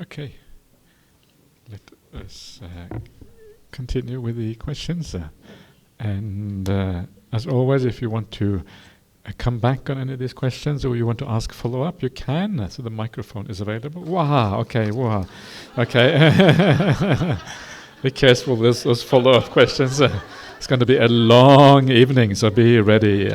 Okay, let us continue with the questions. And as always, if you want to come back on any of these questions or you want to ask follow-up, you can. So the microphone is available. Wow, okay, wow. Okay. Be careful with those follow-up questions. It's going to be a long evening, so be ready.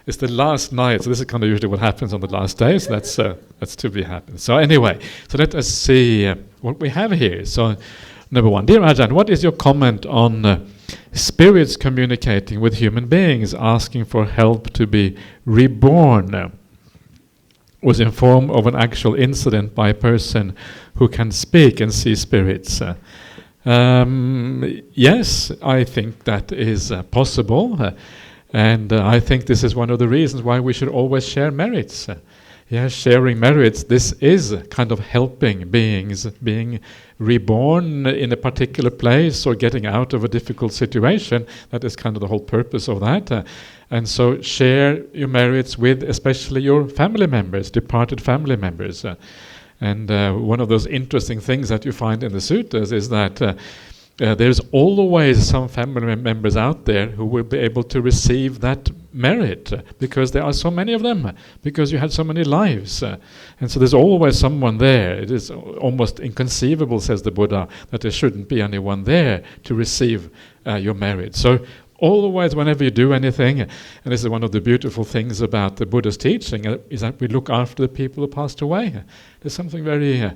It's the last night, so this is kind of usually what happens on the last day, so that's to be happened. So anyway, so let us see what we have here. So number one, dear Ajahn, what is your comment on spirits communicating with human beings, asking for help to be reborn? Was in form of an actual incident by a person who can speak and see spirits. Yes, I think that is possible. And I think this is one of the reasons why we should always share merits. Sharing merits, this is kind of helping beings being reborn in a particular place or getting out of a difficult situation. That is kind of the whole purpose of that. And so share your merits with especially your family members, departed family members. And one of those interesting things that you find in the suttas is that there's always some family members out there who will be able to receive that merit because there are so many of them, because you had so many lives. And so there's always someone there. It is almost inconceivable, says the Buddha, that there shouldn't be anyone there to receive your merit. So always, whenever you do anything, and this is one of the beautiful things about the Buddha's teaching, is that we look after the people who passed away. There's something very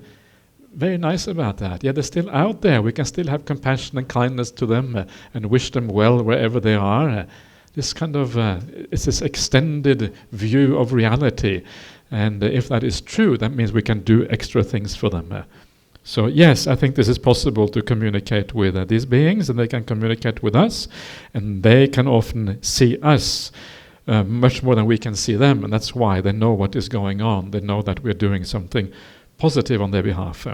nice about that. They're still out there. We can still have compassion and kindness to them and wish them well wherever they are. This kind of, it's this extended view of reality. And if that is true, that means we can do extra things for them. So yes, I think this is possible to communicate with these beings, and they can communicate with us, and they can often see us much more than we can see them, and that's why they know what is going on. They know that we're doing something positive on their behalf.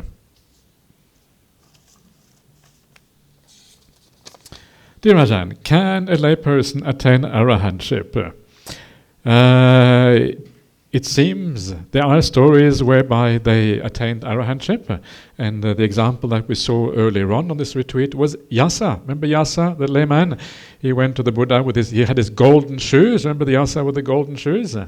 Dear Ajahn, can a layperson attain arahantship? It seems there are stories whereby they attained arahantship, and the example that we saw earlier on this retreat was Yasa. Remember Yasa, the layman? He went to the Buddha he had his golden shoes. Remember the Yasa with the golden shoes?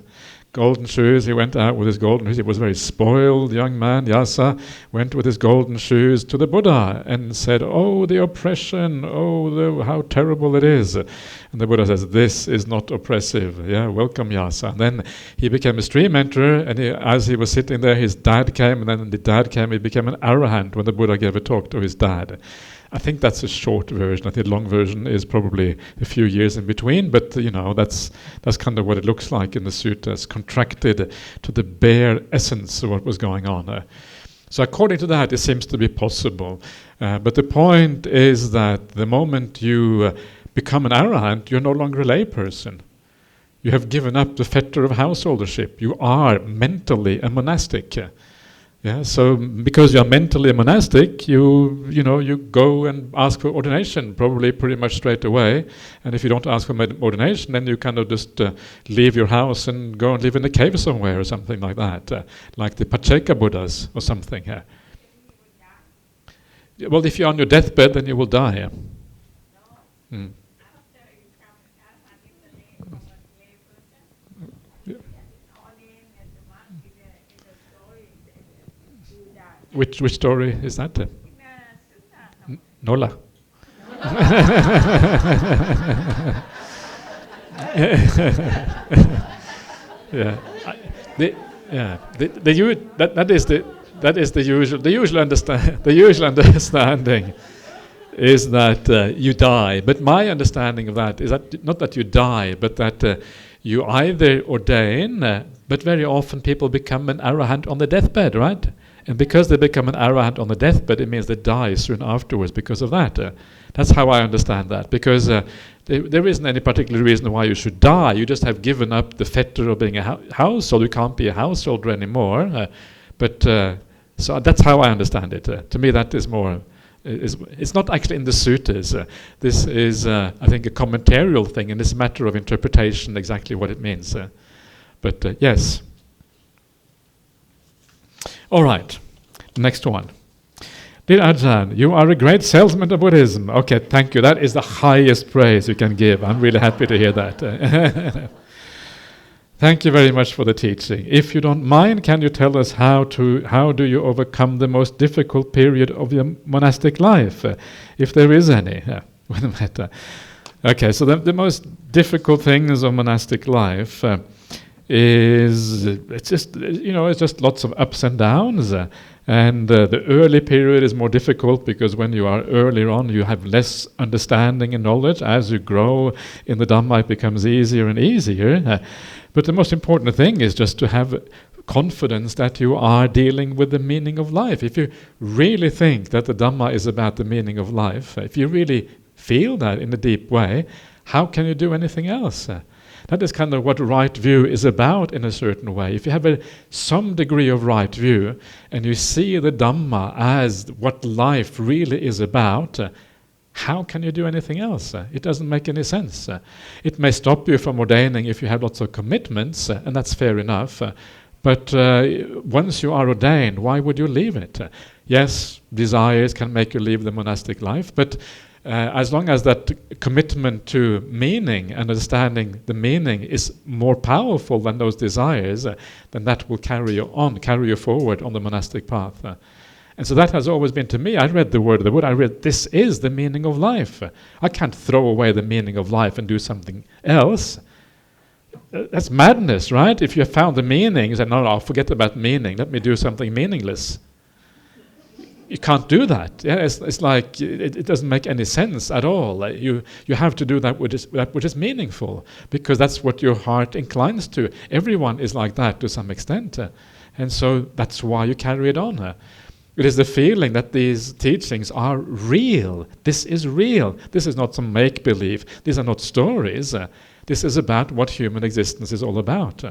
Golden shoes, he went out with his golden shoes. He was a very spoiled young man, Yasa, went with his golden shoes to the Buddha and said, "Oh, the oppression, how terrible it is." And the Buddha says, "This is not oppressive. Welcome, Yasa." And then he became a stream enterer, and as he was sitting there, his dad came, and then the dad came, he became an arahant when the Buddha gave a talk to his dad. I think that's a short version. I think the long version is probably a few years in between, but that's kind of what it looks like in the suttas, contracted to the bare essence of what was going on. So according to that, it seems to be possible. But the point is that the moment you become an arahant, you're no longer a layperson. You have given up the fetter of householdership. You are mentally a monastic. So because you are mentally a monastic, you go and ask for ordination, probably pretty much straight away. And if you don't ask for ordination, then you kind of just leave your house and go and live in a cave somewhere or something like that, like the Pacceka Buddhas or something. Well, if you're on your deathbed, then you will die. Which story is that? Nola. That is the usual understanding is that you die. But my understanding of that is that not that you die, but that you either ordain, but very often people become an arahant on the deathbed, right? And because they become an arahant on the deathbed, it means they die soon afterwards because of that. That's how I understand that. Because there isn't any particular reason why you should die. You just have given up the fetter of being a householder. You can't be a householder anymore. So that's how I understand it. To me, that is more... It's not actually in the suttas. This is, I think, a commentarial thing, and it's a matter of interpretation exactly what it means. But yes. All right, next one. Dear Ajahn, you are a great salesman of Buddhism. Okay, thank you. That is the highest praise you can give. I'm really happy to hear that. Thank you very much for the teaching. If you don't mind, can you tell us how do you overcome the most difficult period of your monastic life, if there is any? Wait a minute. Okay, so the most difficult things of monastic life it's just lots of ups and downs. And the early period is more difficult because when you are earlier on, you have less understanding and knowledge. As you grow in the Dhamma, it becomes easier and easier. But the most important thing is just to have confidence that you are dealing with the meaning of life. If you really think that the Dhamma is about the meaning of life, if you really feel that in a deep way, how can you do anything else? That is kind of what right view is about in a certain way. If you have some degree of right view and you see the Dhamma as what life really is about, how can you do anything else? It doesn't make any sense. It may stop you from ordaining if you have lots of commitments, and that's fair enough. But once you are ordained, why would you leave it? Yes, desires can make you leave the monastic life, but as long as that commitment to meaning and understanding the meaning is more powerful than those desires, then that will carry you forward on the monastic path. And so that has always been to me. I read the word of the Buddha. I read, this is the meaning of life. I can't throw away the meaning of life and do something else. That's madness, right? If you have found the meaning, you say, no, forget about meaning. Let me do something meaningless. You can't do that. Yeah, it's like it doesn't make any sense at all. You have to do that which is meaningful, because that's what your heart inclines to. Everyone is like that to some extent, and so that's why you carry it on. It is the feeling that these teachings are real. This is real. This is not some make-believe. These are not stories. This is about what human existence is all about.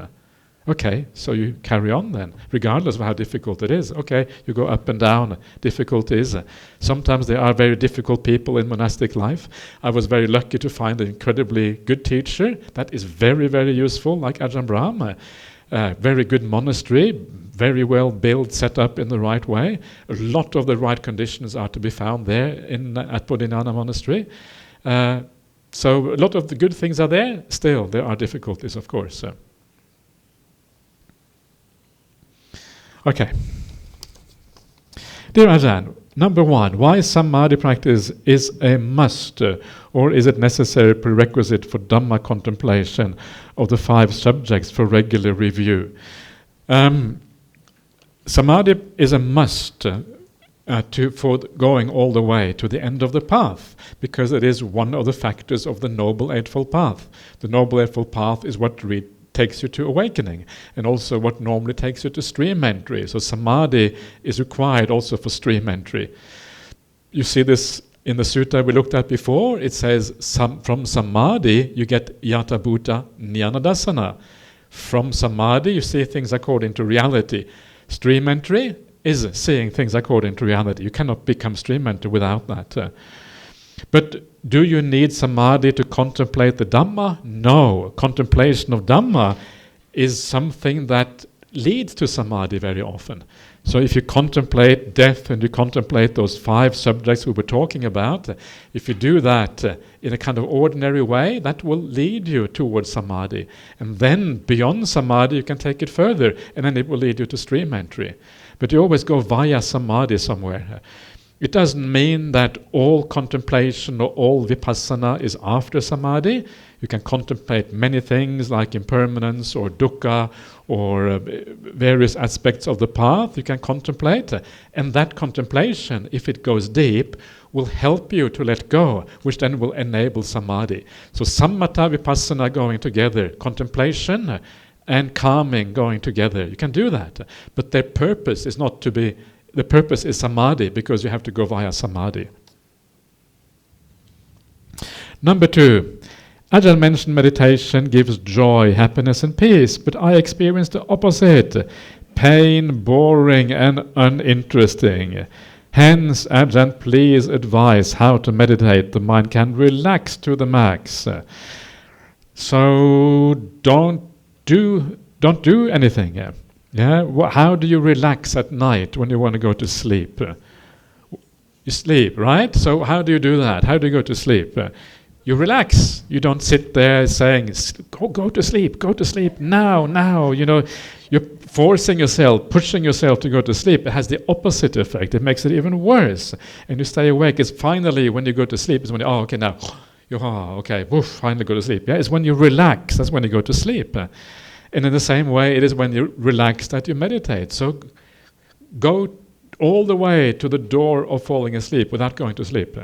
Okay, so you carry on then, regardless of how difficult it is. Okay, you go up and down difficulties. Sometimes there are very difficult people in monastic life. I was very lucky to find an incredibly good teacher that is very, very useful, like Ajahn Brahm. Very good monastery, very well built, set up in the right way. A lot of the right conditions are to be found there at Bodhinana Monastery. So a lot of the good things are there. Still, there are difficulties, of course. Okay. Dear Ajahn, number one, why samadhi practice is a must, or is it necessary prerequisite for Dhamma contemplation of the 5 subjects for regular review? Samadhi is a must for going all the way to the end of the path, because it is one of the factors of the Noble Eightfold Path. The Noble Eightfold Path is what takes you to awakening, and also what normally takes you to stream entry. So samadhi is required also for stream entry. You see this in the sutta we looked at before. It says from samadhi you get yata bhuta jnanadasana. From samadhi you see things according to reality. Stream entry is seeing things according to reality. You cannot become stream entry without that. But do you need samadhi to contemplate the Dhamma? No. Contemplation of Dhamma is something that leads to samadhi very often. So if you contemplate death and you contemplate those 5 subjects we were talking about, if you do that in a kind of ordinary way, that will lead you towards samadhi. And then beyond samadhi you can take it further, and then it will lead you to stream entry. But you always go via samadhi somewhere. It doesn't mean that all contemplation or all vipassana is after samadhi. You can contemplate many things like impermanence or dukkha or various aspects of the path you can contemplate. And that contemplation, if it goes deep, will help you to let go, which then will enable samadhi. So samatha vipassana going together, contemplation and calming going together. You can do that. But their purpose is not to be... The purpose is samadhi, because you have to go via samadhi. Number 2, Ajahn mentioned meditation gives joy, happiness and peace, but I experienced the opposite. Pain, boring and uninteresting. Hence, Ajahn, please advise how to meditate. The mind can relax to the max. So don't do anything. Yeah, how do you relax at night when you want to go to sleep? You sleep, right? So how do you do that? How do you go to sleep? You relax. You don't sit there saying, go to sleep, now. You're forcing yourself, pushing yourself to go to sleep. It has the opposite effect. It makes it even worse. And you stay awake. It's finally when you go to sleep, is when okay, now, finally go to sleep. Yeah, it's when you relax, that's when you go to sleep. And in the same way, it is when you relax that you meditate. So go all the way to the door of falling asleep without going to sleep.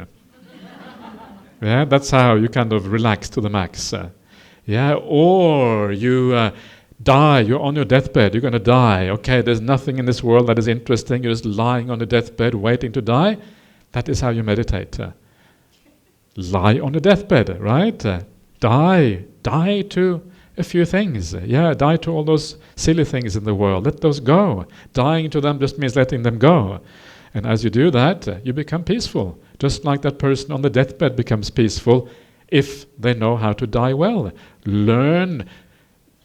Yeah, that's how you kind of relax to the max. Or you die, you're on your deathbed, you're going to die. Okay, there's nothing in this world that is interesting, you're just lying on your deathbed waiting to die. That is how you meditate. Lie on the deathbed, right? Die to a few things. Die to all those silly things in the world. Let those go. Dying to them just means letting them go. And as you do that, you become peaceful. Just like that person on the deathbed becomes peaceful if they know how to die well. Learn.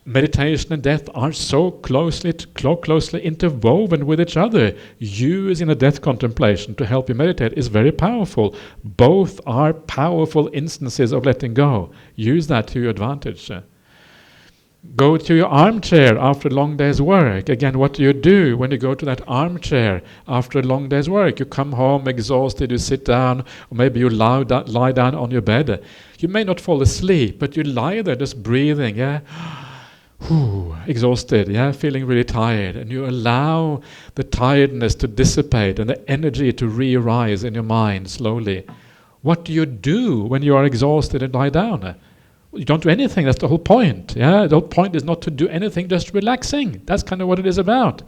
Meditation and death are so closely interwoven with each other. Using a death contemplation to help you meditate is very powerful. Both are powerful instances of letting go. Use that to your advantage. Go to your armchair after a long day's work. Again, what do you do when you go to that armchair after a long day's work? You come home exhausted, you sit down, or maybe you lie down on your bed. You may not fall asleep, but you lie there just breathing, exhausted, feeling really tired. And you allow the tiredness to dissipate and the energy to re-arise in your mind slowly. What do you do when you are exhausted and lie down? You don't do anything. That's the whole point. The whole point is not to do anything, just relaxing. That's kind of what it is about.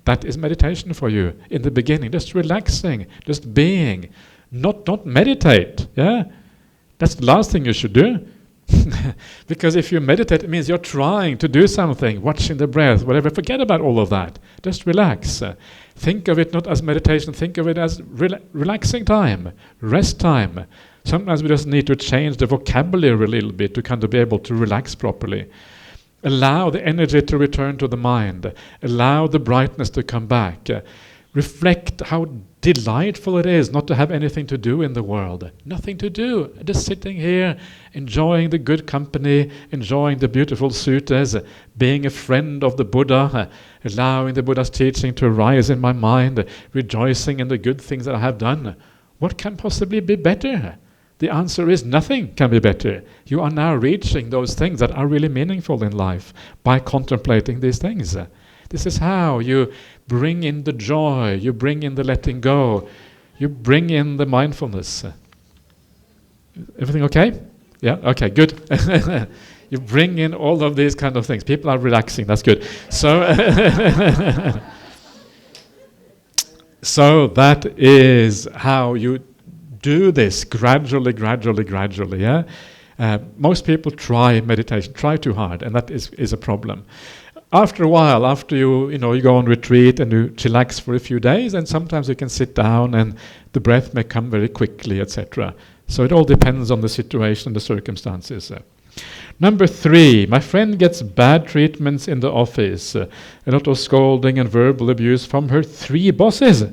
That is meditation for you in the beginning. Just relaxing, just being. Not meditate. That's the last thing you should do. Because if you meditate, it means you're trying to do something, watching the breath, whatever. Forget about all of that. Just relax. Think of it not as meditation. Think of it as relaxing time, rest time. Sometimes we just need to change the vocabulary a little bit to kind of be able to relax properly. Allow the energy to return to the mind. Allow the brightness to come back. Reflect how delightful it is not to have anything to do in the world. Nothing to do. Just sitting here, enjoying the good company, enjoying the beautiful suttas, being a friend of the Buddha, allowing the Buddha's teaching to arise in my mind, rejoicing in the good things that I have done. What can possibly be better? The answer is nothing can be better. You are now reaching those things that are really meaningful in life by contemplating these things. This is how you bring in the joy, you bring in the letting go, you bring in the mindfulness. Everything okay? Yeah, okay, good. You bring in all of these kind of things. People are relaxing, that's good. So, so that is how you do this gradually. Most people try meditation, try too hard, and that is a problem. After a while, after you go on retreat and you chillax for a few days, and sometimes you can sit down and the breath may come very quickly, etc. So it all depends on the situation, the circumstances. Number 3, my friend gets bad treatments in the office, a lot of scolding and verbal abuse from her 3 bosses.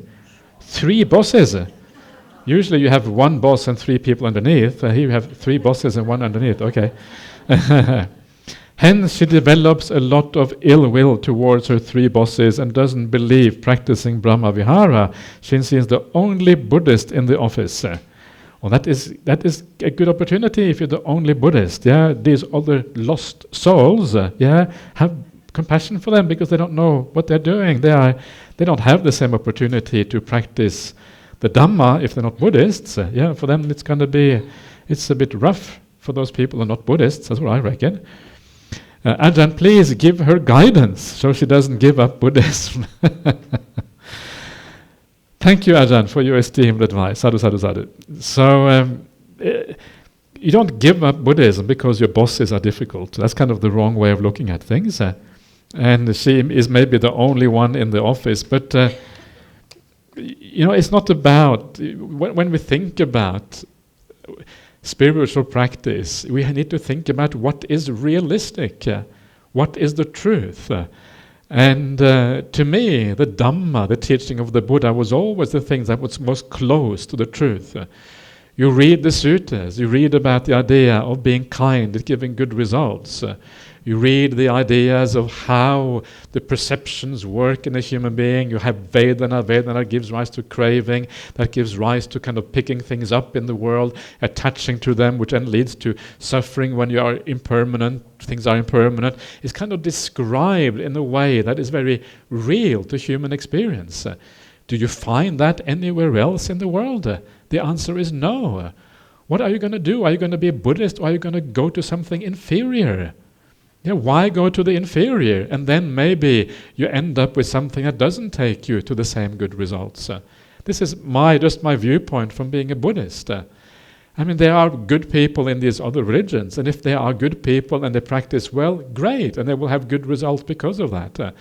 3 bosses. Usually you have 1 boss and 3 people underneath. Here you have 3 bosses and 1 underneath. Okay. Hence, she develops a lot of ill will towards her 3 bosses and doesn't believe practicing Brahma Vihara since she is the only Buddhist in the office. Well, that is a good opportunity if you're the only Buddhist. These other lost souls, have compassion for them because they don't know what they're doing. They don't have the same opportunity to practice the Dhamma if they're not Buddhists. For them it's a bit rough for those people who are not Buddhists. That's what I reckon. Ajahn, please give her guidance so she doesn't give up Buddhism. Thank you, Ajahn, for your esteemed advice. Sadhu, sadhu, sadhu. So, you don't give up Buddhism because your bosses are difficult. That's kind of the wrong way of looking at things. And she is maybe the only one in the office, but it's not about, when we think about spiritual practice, we need to think about what is realistic, what is the truth. And to me, the Dhamma, the teaching of the Buddha, was always the thing that was most close to the truth. You read the suttas, you read about the idea of being kind and giving good results. You read the ideas of how the perceptions work in a human being. You have Vedana. Vedana gives rise to craving. That gives rise to kind of picking things up in the world, attaching to them, which then leads to suffering when you are impermanent. Things are impermanent. It's kind of described in a way that is very real to human experience. Do you find that anywhere else in the world? The answer is no. What are you going to do? Are you going to be a Buddhist, or are you going to go to something inferior? Yeah, why go to the inferior? And then maybe you end up with something that doesn't take you to the same good results. This is just my viewpoint from being a Buddhist. I mean, there are good people in these other religions, and if they are good people and they practice well, great, and they will have good results because of that.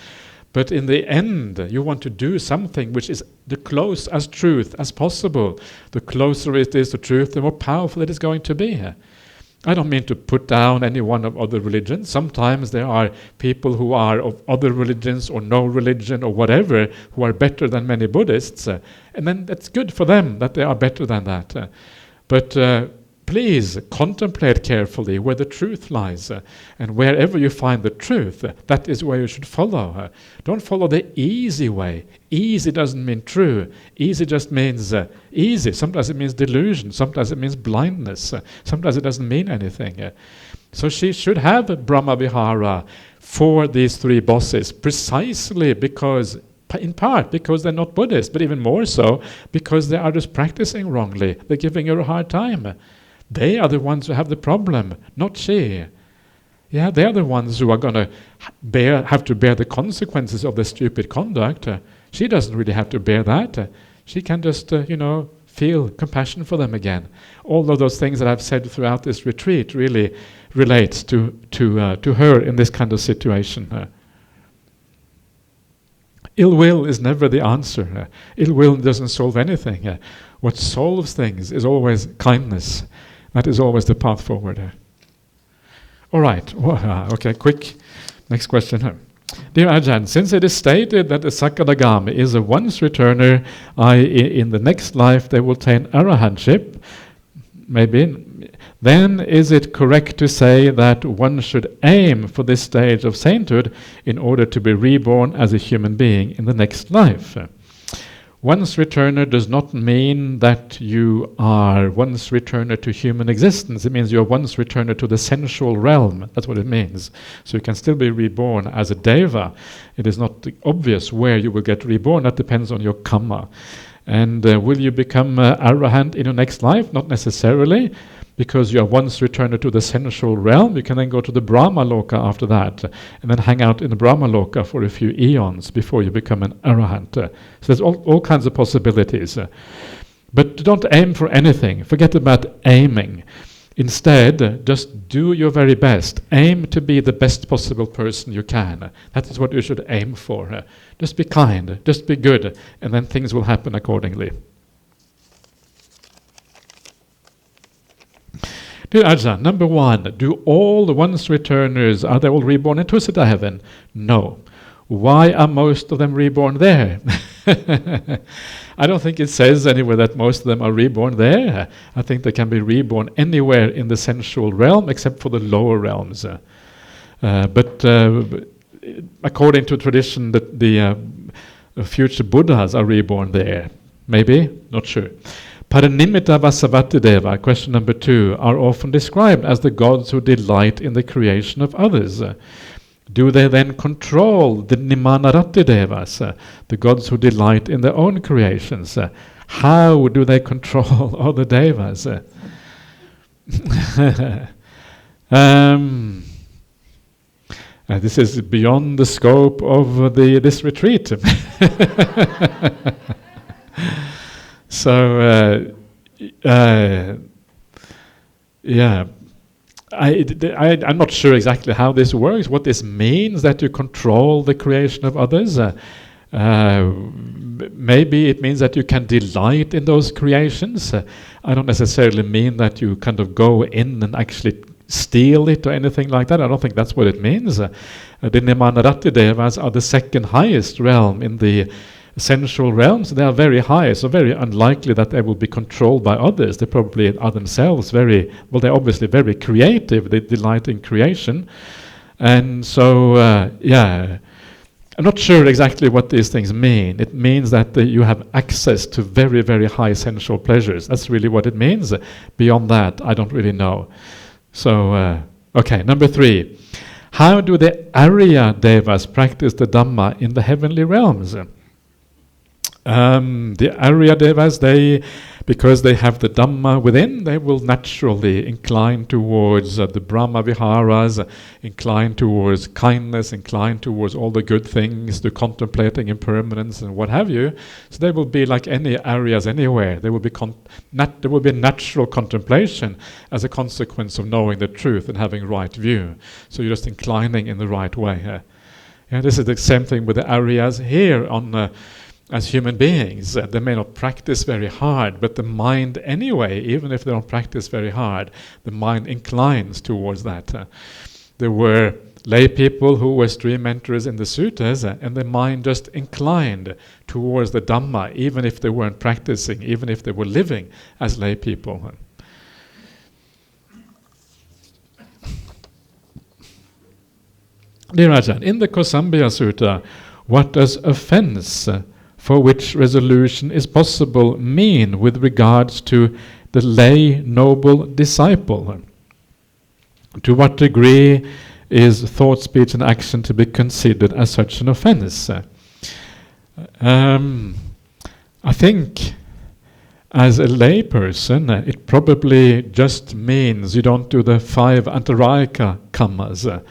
But in the end, you want to do something which is the close as truth as possible. The closer it is to truth, the more powerful it is going to be. I don't mean to put down any one of other religions. Sometimes there are people who are of other religions or no religion or whatever who are better than many Buddhists. And then that's good for them that they are better than that. But please contemplate carefully where the truth lies. And wherever you find the truth, that is where you should follow. Don't follow the easy way. Easy doesn't mean true. Easy just means easy. Sometimes it means delusion. Sometimes it means blindness. Sometimes it doesn't mean anything. So she should have Brahma Vihara for these three bosses, precisely because, in part, because they're not Buddhist, but even more so because they are just practicing wrongly. They're giving her a hard time. They are the ones who have the problem, not she. Yeah, they are the ones who are going to have to bear the consequences of their stupid conduct. She doesn't really have to bear that. She can just, feel compassion for them again. All of those things that I've said throughout this retreat really relates to her in this kind of situation. Ill will is never the answer. Ill will doesn't solve anything. What solves things is always kindness. That is always the path forward. All right. Okay, quick. Next question. Dear Ajahn, since it is stated that the Sakadagami is a once returner, i.e. in the next life they will attain arahantship, maybe, then is it correct to say that one should aim for this stage of sainthood in order to be reborn as a human being in the next life? Once returner does not mean that you are once returner to human existence. It means you are once returner to the sensual realm. That's what it means. So you can still be reborn as a deva. It is not obvious where you will get reborn. That depends on your karma. And will you become arahant in your next life? Not necessarily, because you are once returner to the sensual realm. You can then go to the Brahmaloka after that, and then hang out in the Brahmaloka for a few eons before you become an arahant. So there's all kinds of possibilities. But don't aim for anything. Forget about aiming. Instead, just do your very best. Aim to be the best possible person you can. That is what you should aim for. Just be kind, just be good, and then things will happen accordingly. Dear Ajahn, number one, do all the once returners, are they all reborn in Tusita heaven? No. Why are most of them reborn there? I don't think it says anywhere that most of them are reborn there. I think they can be reborn anywhere in the sensual realm except for the lower realms. But according to tradition, the future Buddhas are reborn there. Maybe? Not sure. Paranimitta Vasavati question number 2, are often described as the gods who delight in the creation of others. Do they then control the Nimanarati Devas, the gods who delight in their own creations? How do they control other devas? This is beyond the scope of this retreat. So, yeah, I'm not sure exactly how this works, what this means, that you control the creation of others. Maybe it means that you can delight in those creations. I don't necessarily mean that you kind of go in and actually steal it or anything like that. I don't think that's what it means. The Nimanarati Devas are the second highest realm in the sensual realms. They are very high, so very unlikely that they will be controlled by others. They probably are themselves they're obviously very creative. They delight in creation. And so, I'm not sure exactly what these things mean. It means that you have access to very, very high sensual pleasures. That's really what it means. Beyond that, I don't really know. So, okay, number 3. How do the Arya Devas practice the Dhamma in the heavenly realms? The Arya Devas, because they have the Dhamma within, they will naturally incline towards the Brahma Viharas, incline towards kindness, incline towards all the good things, to contemplating impermanence and what have you. So they will be like any Aryas anywhere. There will be there will be a natural contemplation as a consequence of knowing the truth and having right view. So you're just inclining in the right way. This is the same thing with the Aryas here on. As human beings, they may not practice very hard, but the mind anyway, even if they don't practice very hard, the mind inclines towards that. There were lay people who were stream enterers in the suttas, and the mind just inclined towards the Dhamma, even if they weren't practicing, even if they were living as lay people. Dear Ajahn, in the Kosambhya Sutta, what does offense for which resolution is possible mean with regards to the lay noble disciple? To what degree is thought, speech and action to be considered as such an offense? I think as a lay person, it probably just means you don't do the 5 antarayika kammas.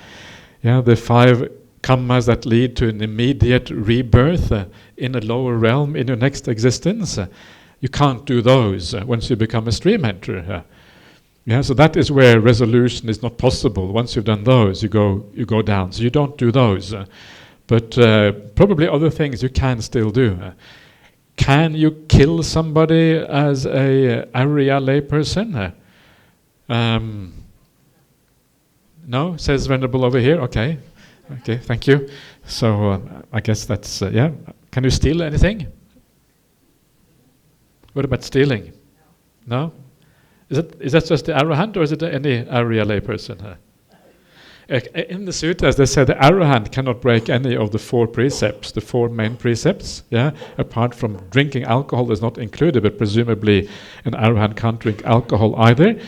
The 5 kammas that lead to an immediate rebirth in a lower realm in your next existence. You can't do those once you become a stream enterer. So that is where resolution is not possible. Once you've done those, you go down. So you don't do those. But probably other things you can still do. Can you kill somebody as a Arya layperson? No, says Venerable over here. Okay, thank you. So I guess that's, Can you steal anything? What about stealing? No? Is that just the Arahant, or is it any Arya layperson? In the suttas, they say the Arahant cannot break any of the 4 precepts, the 4 main precepts. Apart from drinking alcohol is not included, but presumably an Arahant can't drink alcohol either.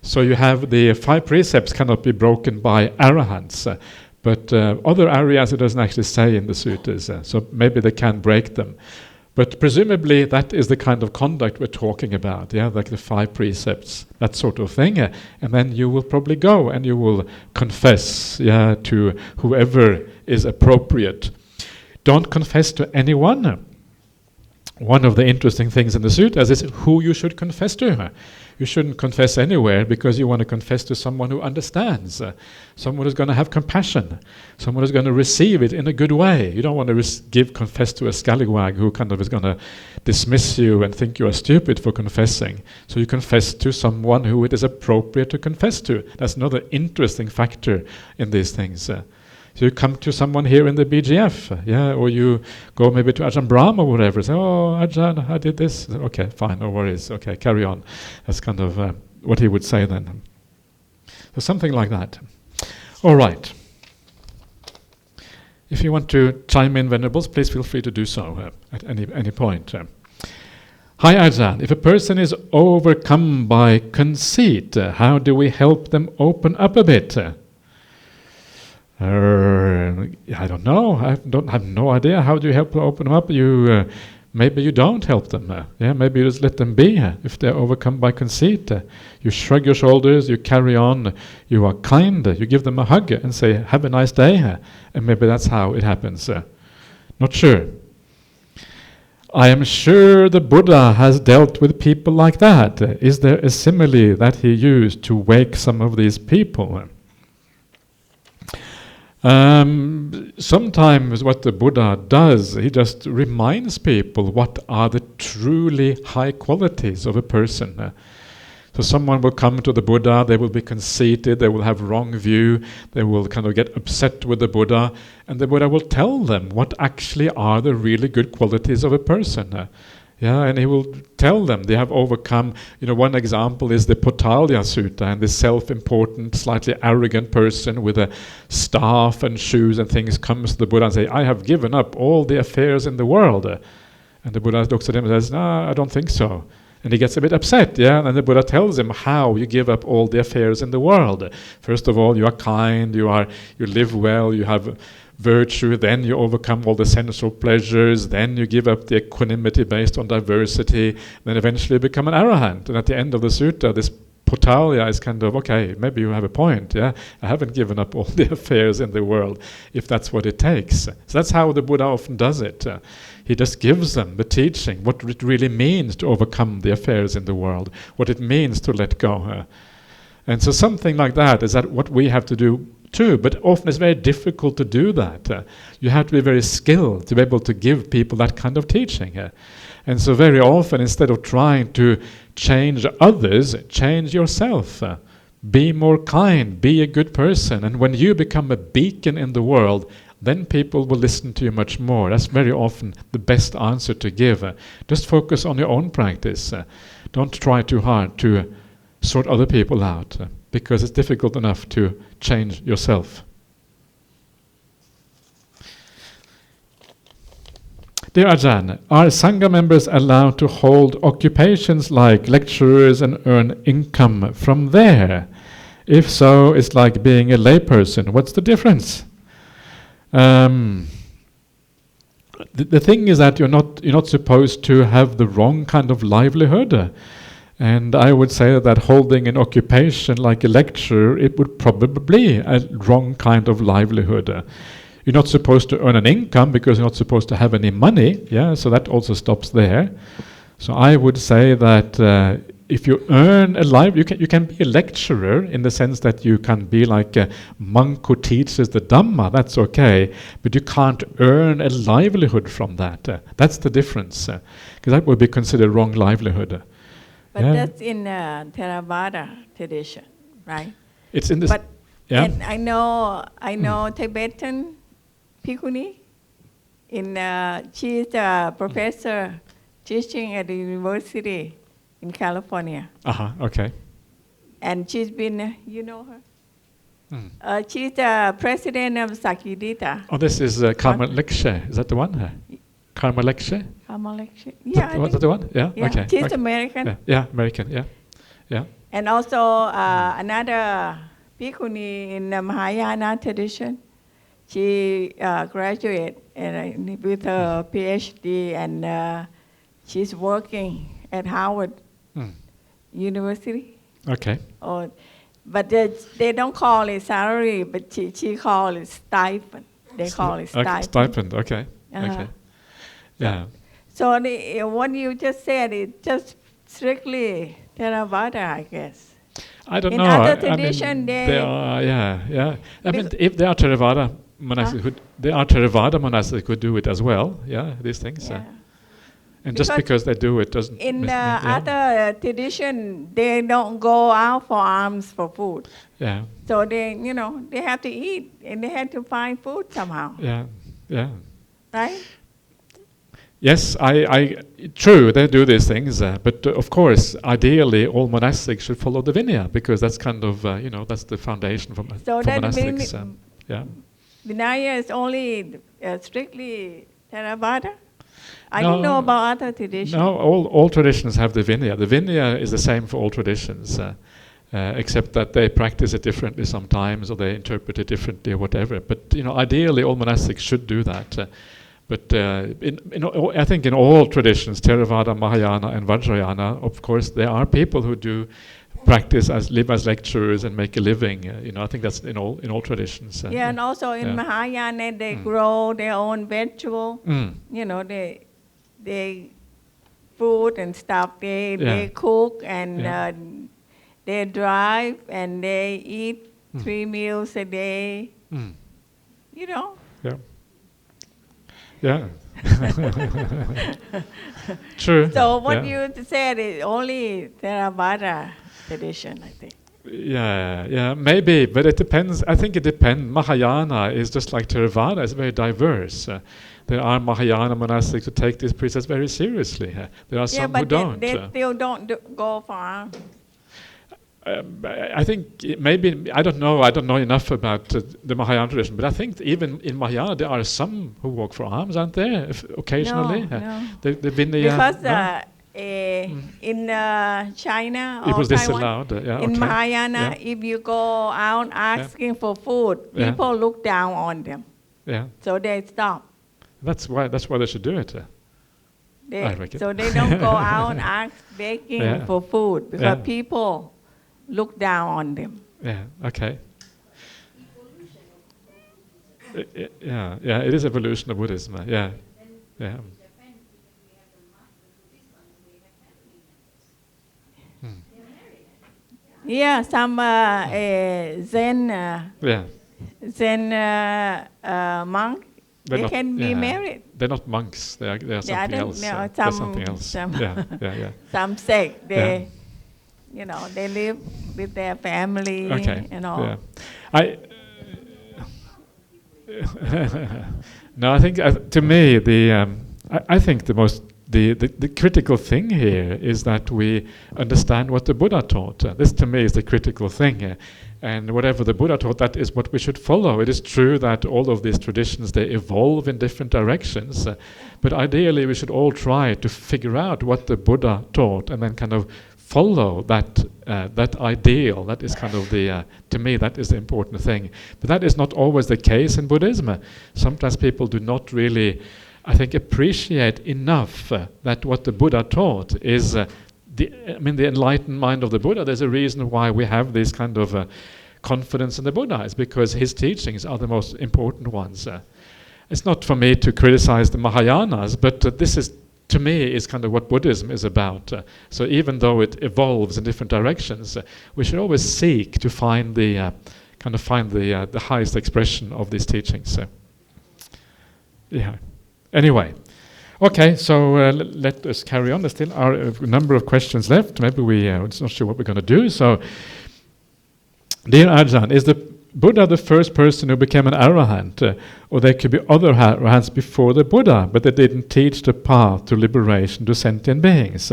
So you have the 5 precepts cannot be broken by Arahants. But other Aryas it doesn't actually say in the suttas, so maybe they can break them. But presumably that is the kind of conduct we're talking about, like the 5 precepts, that sort of thing. And then you will probably go and you will confess to whoever is appropriate. Don't confess to anyone. One of the interesting things in the suttas is who you should confess to. You shouldn't confess anywhere because you want to confess to someone who understands, someone who's going to have compassion, someone who's going to receive it in a good way. You don't want to confess to a scallywag who kind of is going to dismiss you and think you are stupid for confessing. So you confess to someone who it is appropriate to confess to. That's another interesting factor in these things. So you come to someone here in the BGF, or you go maybe to Ajahn Brahm or whatever, say, oh, Ajahn, I did this. Okay, fine, no worries. Okay, carry on. That's kind of what he would say then. So something like that. All right. If you want to chime in, Venerables, please feel free to do so at any point. Hi, Ajahn. If a person is overcome by conceit, how do we help them open up a bit? I don't know. I have no idea. How do you help them open them up? Maybe you don't help them. Maybe you just let them be. If they're overcome by conceit, you shrug your shoulders, you carry on, you are kind, you give them a hug and say, have a nice day. And maybe that's how it happens. Not sure. I am sure the Buddha has dealt with people like that. Is there a simile that he used to wake some of these people? Sometimes what the Buddha does, he just reminds people what are the truly high qualities of a person. So someone will come to the Buddha, they will be conceited, they will have wrong view, they will kind of get upset with the Buddha, and the Buddha will tell them what actually are the really good qualities of a person. And he will tell them they have overcome. One example is the Potalya Sutta, and this self-important, slightly arrogant person with a staff and shoes and things comes to the Buddha and say, "I have given up all the affairs in the world." And the Buddha looks at him and says, "No, I don't think so." And he gets a bit upset, and the Buddha tells him how you give up all the affairs in the world. First of all, you are kind, you live well, you have virtue, then you overcome all the sensual pleasures, then you give up the equanimity based on diversity, then eventually you become an arahant. And at the end of the sutta, this Potalya is kind of, okay, maybe you have a point, I haven't given up all the affairs in the world, if that's what it takes. So that's how the Buddha often does it. He just gives them the teaching, what it really means to overcome the affairs in the world, what it means to let go. And so something like that is that what we have to do too, but often it's very difficult to do that. You have to be very skilled to be able to give people that kind of teaching. And so very often, instead of trying to change others, change yourself. Be more kind, be a good person. And when you become a beacon in the world, then people will listen to you much more. That's very often the best answer to give. Just focus on your own practice. Don't try too hard to sort other people out, because it's difficult enough to change yourself. Dear Ajahn, are Sangha members allowed to hold occupations like lecturers and earn income from there? If so, it's like being a layperson. What's the difference? The thing is that you're not supposed to have the wrong kind of livelihood. And I would say that holding an occupation like a lecturer, it would probably be a wrong kind of livelihood. You're not supposed to earn an income because you're not supposed to have any money, so that also stops there. So I would say that if you earn a you can be a lecturer in the sense that you can be like a monk who teaches the Dhamma, that's okay, but you can't earn a livelihood from that. That's the difference, because that would be considered wrong livelihood. But that's in Theravada tradition, right? It's in this. But and I know Tibetan Bhikkhuni. She's a professor teaching at the university in California. Okay. And she's been, you know her? She's the president of Sakidita. Oh, this is Karma Lekshe. Is that the one? Karma Lekshe? Karma Lekshe. Yeah, is that the one? Yeah. Okay. She's okay. American. Yeah, American. Yeah. And also another Bhikkhuni in the Mahayana tradition. She graduated with her PhD, and she's working at Harvard University. Okay. But they don't call it salary, but she calls it stipend. They call it stipend. Okay, stipend, okay. Okay. Yeah. So what you just said is just strictly Theravada, I guess. I don't in know. In other tradition, they are, yeah. I mean, if they are Theravada monastics, monastics could do it as well. Yeah, these things. Yeah. And just because they do it doesn't. In other tradition, they don't go out for alms for food. Yeah. So they have to eat and they have to find food somehow. Yeah. Right. Yes, true, they do these things, but of course, ideally, all monastics should follow the Vinaya, because that's kind of, that's the foundation for monastics. Vinaya is only strictly Theravada? I don't know about other traditions. No, all traditions have the Vinaya. The Vinaya is the same for all traditions, except that they practice it differently sometimes, or they interpret it differently, or whatever. But, ideally, all monastics should do that. But I think in all traditions, Theravada, Mahayana, and Vajrayana, of course, there are people who do practice live as lecturers and make a living. I think that's in all traditions. And also in Mahayana, they grow their own vegetable. They food and stuff. They cook and they drive and they eat 3 meals a day. Yeah. True. So what you said is only Theravada. tradition, I think. Yeah, maybe, but it depends. I think it depends. Mahayana is just like Theravada; it's very diverse. There are Mahayana monastics who take these precepts very seriously. There are some who don't. They still don't go far. I think maybe I don't know enough about the Mahayana tradition, but I think even in Mahayana there are some who walk for alms, aren't there? Occasionally, No. the Vinaya. Because in China or it was Taiwan, disallowed. in Mahayana, if you go out asking for food, people look down on them. Yeah. So they stop. That's why they should do it. So they don't go out and ask begging for food because people look down on them. Yeah. Okay. It is evolution of Buddhism. Yeah. Yeah, some Zen monk, they can be married. They're not monks. They are something else. They're something else. Some sect. They live with their family and all. Yeah. No, I think to me I think the critical thing here is that we understand what the Buddha taught. This to me is the critical thing. And whatever the Buddha taught, that is what we should follow. It is true that all of these traditions, they evolve in different directions. But ideally, we should all try to figure out what the Buddha taught and then kind of follow that ideal. That is kind of to me, that is the important thing. But that is not always the case in Buddhism. Sometimes people do not really, I think, appreciate enough that what the Buddha taught is the enlightened mind of the Buddha. There's a reason why we have this kind of confidence in the Buddha. It's because his teachings are the most important ones. It's not for me to criticize the Mahayanas, but this is, to me, is kind of what Buddhism is about. So even though it evolves in different directions, we should always seek to find the highest expression of these teachings. Anyway. Okay, so let us carry on. There still are a number of questions left. Maybe we're not sure what we're going to do. So, dear Ajahn, is the Buddha the first person who became an arahant? Or there could be other arahants before the Buddha, but they didn't teach the path to liberation to sentient beings?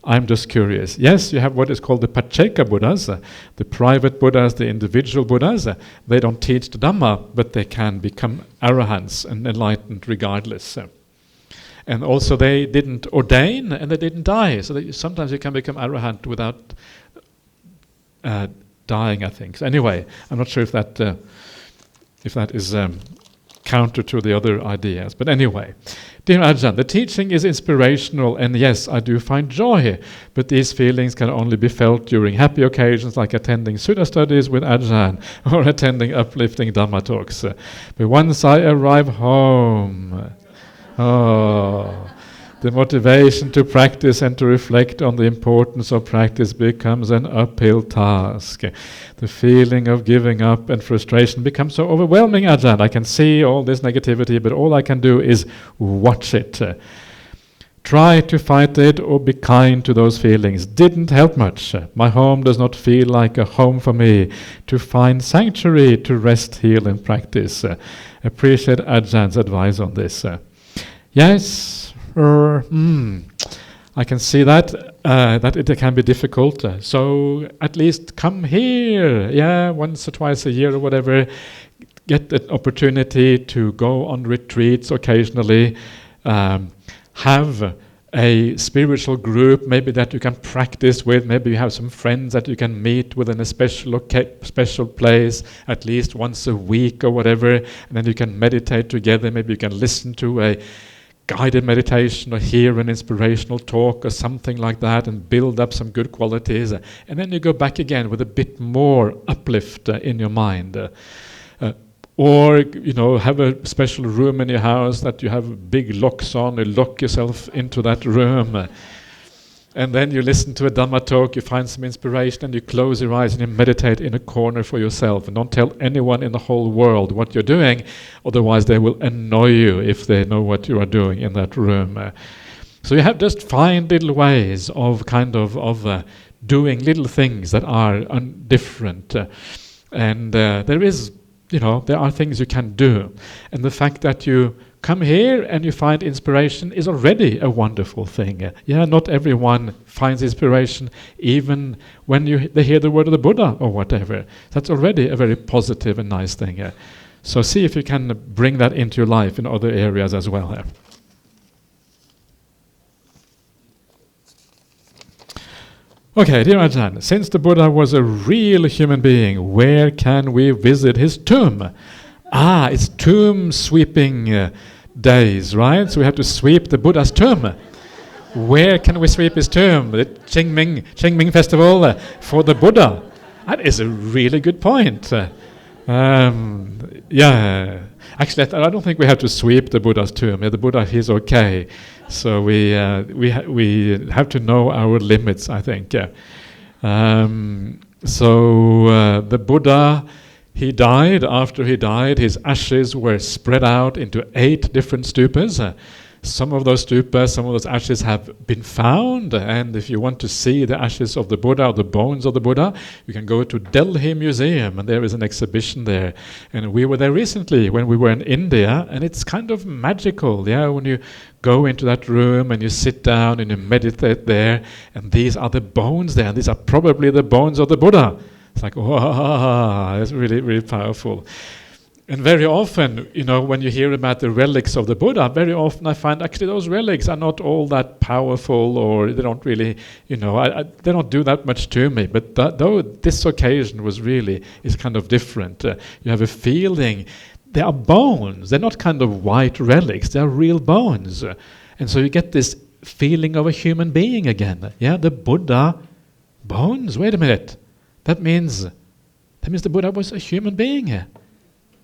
I'm just curious. Yes, you have what is called the Pacceka Buddhas, the private Buddhas, the individual Buddhas. They don't teach the Dhamma, but they can become arahants and enlightened regardless. And also they didn't ordain and they didn't die. So sometimes you can become arahant without dying, I think. So anyway, I'm not sure if that is counter to the other ideas. But anyway, dear Ajahn, the teaching is inspirational, and yes, I do find joy, but these feelings can only be felt during happy occasions like attending Sutta studies with Ajahn or attending uplifting Dhamma talks. But once I arrive home, the motivation to practice and to reflect on the importance of practice becomes an uphill task. The feeling of giving up and frustration becomes so overwhelming, Ajahn. I can see all this negativity, but all I can do is watch it. Try to fight it or be kind to those feelings. Didn't help much. My home does not feel like a home for me. To find sanctuary, to rest, heal, and practice. Appreciate Ajahn's advice on this. Yes, I can see that it can be difficult. So at least come here, once or twice a year or whatever. Get an opportunity to go on retreats occasionally. Have a spiritual group, maybe that you can practice with. Maybe you have some friends that you can meet with in a special place, at least once a week or whatever. And then you can meditate together. Maybe you can listen to a guided meditation or hear an inspirational talk or something like that and build up some good qualities. And then you go back again with a bit more uplift in your mind. Or, have a special room in your house that you have big locks on. You lock yourself into that room. And then you listen to a Dhamma talk, you find some inspiration, and you close your eyes and you meditate in a corner for yourself. And don't tell anyone in the whole world what you're doing, otherwise they will annoy you if they know what you are doing in that room. So you have just find little ways of doing little things that are different. And there is, there are things you can do. And the fact that you come here and you find inspiration is already a wonderful thing. Not everyone finds inspiration even when they hear the word of the Buddha or whatever. That's already a very positive and nice thing. So see if you can bring that into your life in other areas as well. Okay, dear Ajahn, since the Buddha was a real human being, where can we visit his tomb? It's tomb sweeping days, right? So we have to sweep the Buddha's tomb. Where can we sweep his tomb? The Qingming festival for the Buddha. That is a really good point. Actually, I don't think we have to sweep the Buddha's tomb. The Buddha, he's okay. So we have to know our limits, I think. The Buddha, he died. After he died, his ashes were spread out into 8 different stupas. Some of those stupas, some of those ashes have been found, and if you want to see the ashes of the Buddha, or the bones of the Buddha, you can go to Delhi Museum, and there is an exhibition there. And we were there recently when we were in India, and it's kind of magical, when you go into that room and you sit down and you meditate there, and these are the bones there, and these are probably the bones of the Buddha. It's like, wow, it's really, really powerful. And very often, when you hear about the relics of the Buddha, very often I find actually those relics are not all that powerful, or they don't really, they don't do that much to me. But though this occasion is kind of different. You have a feeling they are bones. They're not kind of white relics. They are real bones. And so you get this feeling of a human being again. The Buddha bones. Wait a minute. That means the Buddha was a human being.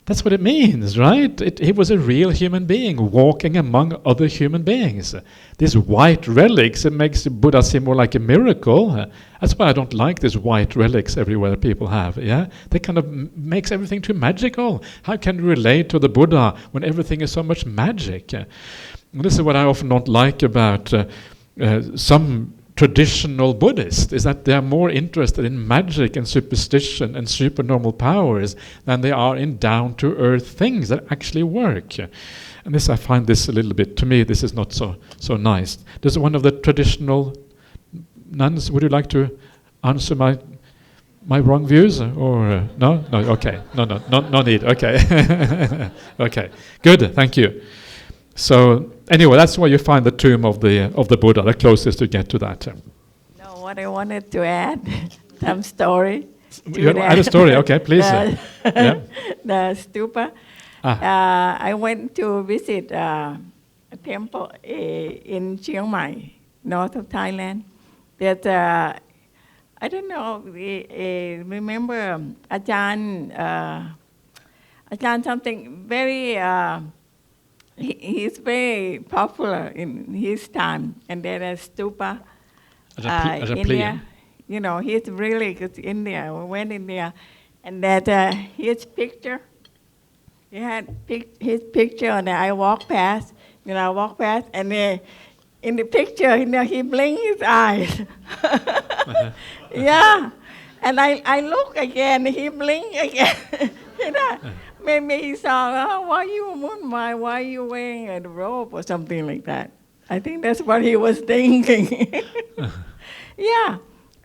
That's what it means, right? He was a real human being walking among other human beings. These white relics, it makes the Buddha seem more like a miracle. That's why I don't like these white relics everywhere people have. They kind of makes everything too magical. How can you relate to the Buddha when everything is so much magic? And this is what I often don't like about some traditional Buddhists, is that they are more interested in magic and superstition and supernormal powers than they are in down-to-earth things that actually work. And I find this a little bit, to me, this is not so nice. Does one of the traditional nuns, would you like to answer my wrong views? Or no? No, okay. No need, okay. Okay, good, thank you. So anyway, that's where you find the tomb of the Buddha, the closest you get to that. No, what I wanted to add, some story. You add a story, okay, please. The stupa. I went to visit a temple in Chiang Mai, north of Thailand. That I don't know. Remember Ajahn? Ajahn something very. He's very popular in his time, and then a stupa, India. He's really good. India. We went in there, and that his picture. He had his picture, and I walked past. And in the picture, he blinked his eyes. And I look again. He blinked again. Maybe he saw, why are you wearing a robe or something like that. I think that's what he was thinking.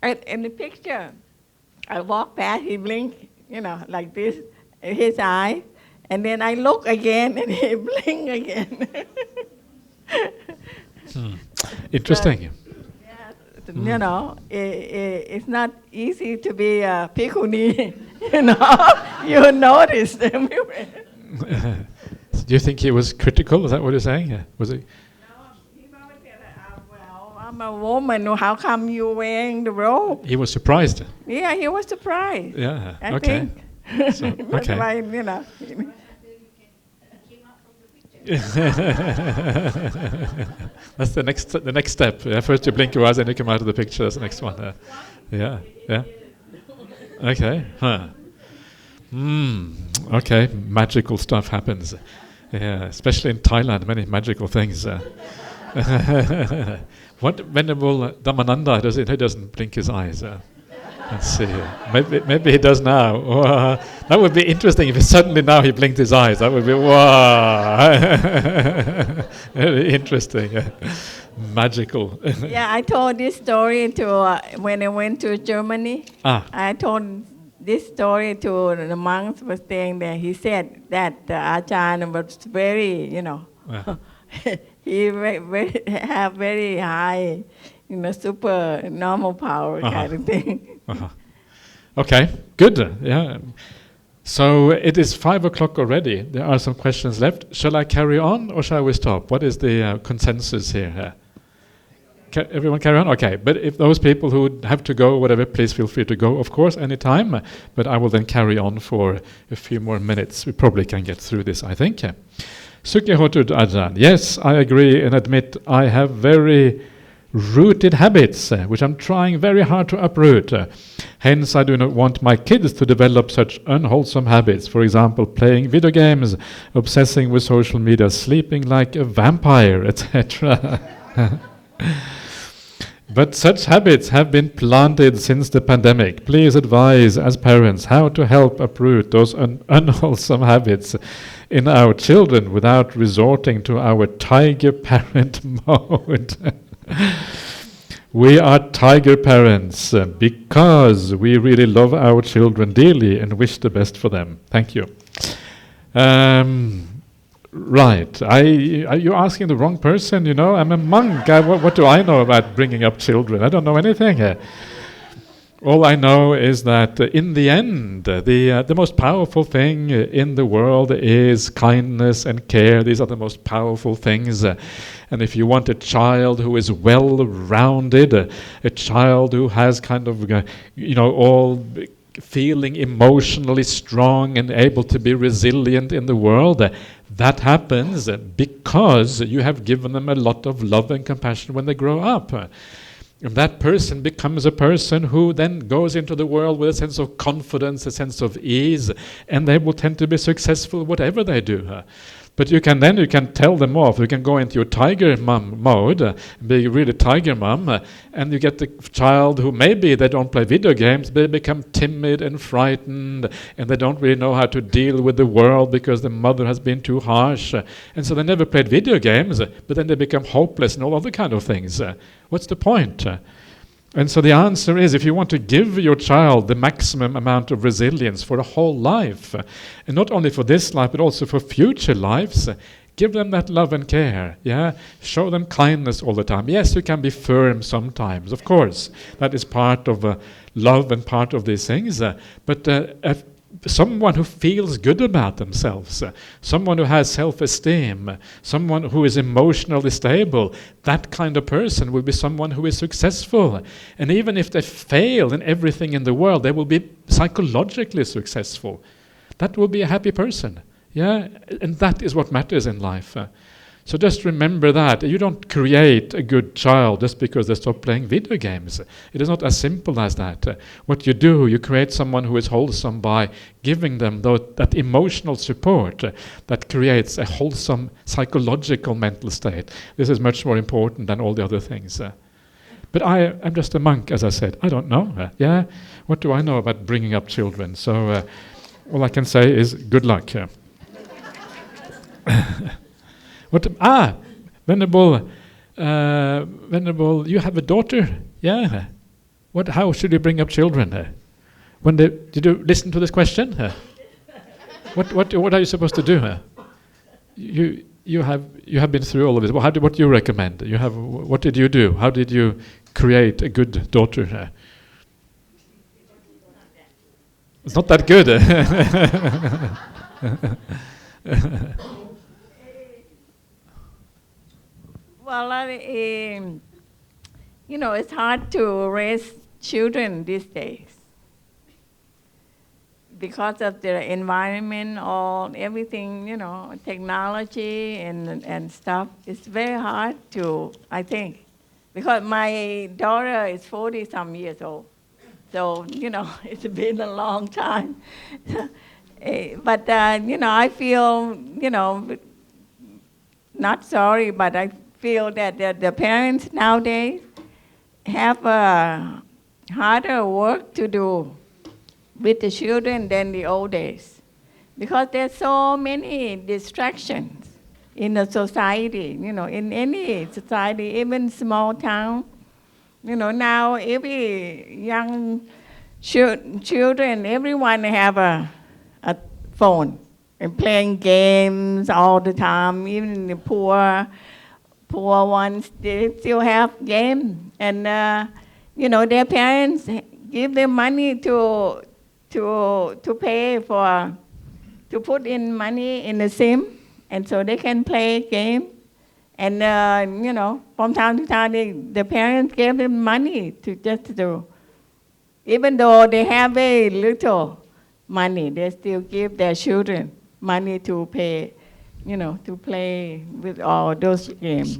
And in the picture, I walk past, he blinked, like this, his eyes, and then I look again, and he blinked again. Interesting. It's not easy to be a bhikkhuni, you notice them. Do you think he was critical? Is that what you're saying? Was he? No, he probably said, well, I'm a woman, how come you wearing the robe? He was surprised. Yeah, he was surprised. Yeah, I think. So, okay. Why, That's the next step. First you blink your eyes, then you come out of the picture. That's the next one. Yeah. Okay. Okay. Magical stuff happens. Yeah, especially in Thailand, many magical things. What Venerable Dhammananda does it? He doesn't blink his eyes. Let's see. Maybe he does now. That would be interesting if suddenly now he blinked his eyes. That would be wow. Very interesting. Magical. Yeah, I told this story to when I went to Germany. I told this story to the monks who were staying there. He said that Ajahn was very, he have very high, super normal power kind of thing. Okay, good. Yeah. So it is 5 o'clock already. There are some questions left. Shall I carry on or shall we stop? What is the consensus here? Everyone carry on? Okay, but if those people who have to go, whatever, please feel free to go, of course, anytime. But I will then carry on for a few more minutes. We probably can get through this, I think. Sukhihotu Ajahn. Yes, I agree and admit I have very rooted habits, which I'm trying very hard to uproot. Hence, I do not want my kids to develop such unwholesome habits. For example, playing video games, obsessing with social media, sleeping like a vampire, etc. But such habits have been planted since the pandemic. Please advise, as parents, how to help uproot those unwholesome habits in our children without resorting to our tiger parent mode. We are tiger parents because we really love our children dearly and wish the best for them. Thank you. Right. You're asking the wrong person, I'm a monk. What do I know about bringing up children? I don't know anything. All I know is that in the end, the most powerful thing in the world is kindness and care. These are the most powerful things. And if you want a child who is well-rounded, a child who has kind of, all feeling emotionally strong and able to be resilient in the world, that happens because you have given them a lot of love and compassion when they grow up. And that person becomes a person who then goes into the world with a sense of confidence, a sense of ease, and they will tend to be successful whatever they do. But you can tell them off. You can go into your tiger mom mode, be really tiger mom, and you get the child who maybe they don't play video games, but they become timid and frightened, and they don't really know how to deal with the world because the mother has been too harsh. And so they never played video games, but then they become hopeless and all other kind of things. What's the point? And so the answer is, if you want to give your child the maximum amount of resilience for a whole life, and not only for this life, but also for future lives, give them that love and care, Show them kindness all the time. Yes, you can be firm sometimes, of course. That is part of love and part of these things. But someone who feels good about themselves, someone who has self-esteem, someone who is emotionally stable, that kind of person will be someone who is successful. And even if they fail in everything in the world, they will be psychologically successful. That will be a happy person. And that is what matters in life. So just remember that. You don't create a good child just because they stop playing video games. It is not as simple as that. What you do, you create someone who is wholesome by giving them that emotional support that creates a wholesome psychological mental state. This is much more important than all the other things. But I'm just a monk, as I said. I don't know. What do I know about bringing up children? So all I can say is good luck. Venerable, you have a daughter? Yeah. How should you bring up children? Did you listen to this question? What are you supposed to do? You have been through all of this. What do you recommend? What did you do? How did you create a good daughter? It's not that good. Well, it's hard to raise children these days because of the environment, everything, technology and stuff. It's very hard to, I think, because my daughter is 40-some years old. So, it's been a long time. But, I feel, not sorry, but I feel that the parents nowadays have a harder work to do with the children than the old days, because there's so many distractions in the society, in any society, even small town. Now every young children, everyone have a phone and playing games all the time. Even the poor ones, they still have games. And, their parents give them money to pay for, to put in money in the SIM, and so they can play game. And, from time to time, the parents gave them money to just do. Even though they have very little money, they still give their children money to pay, to play with all those games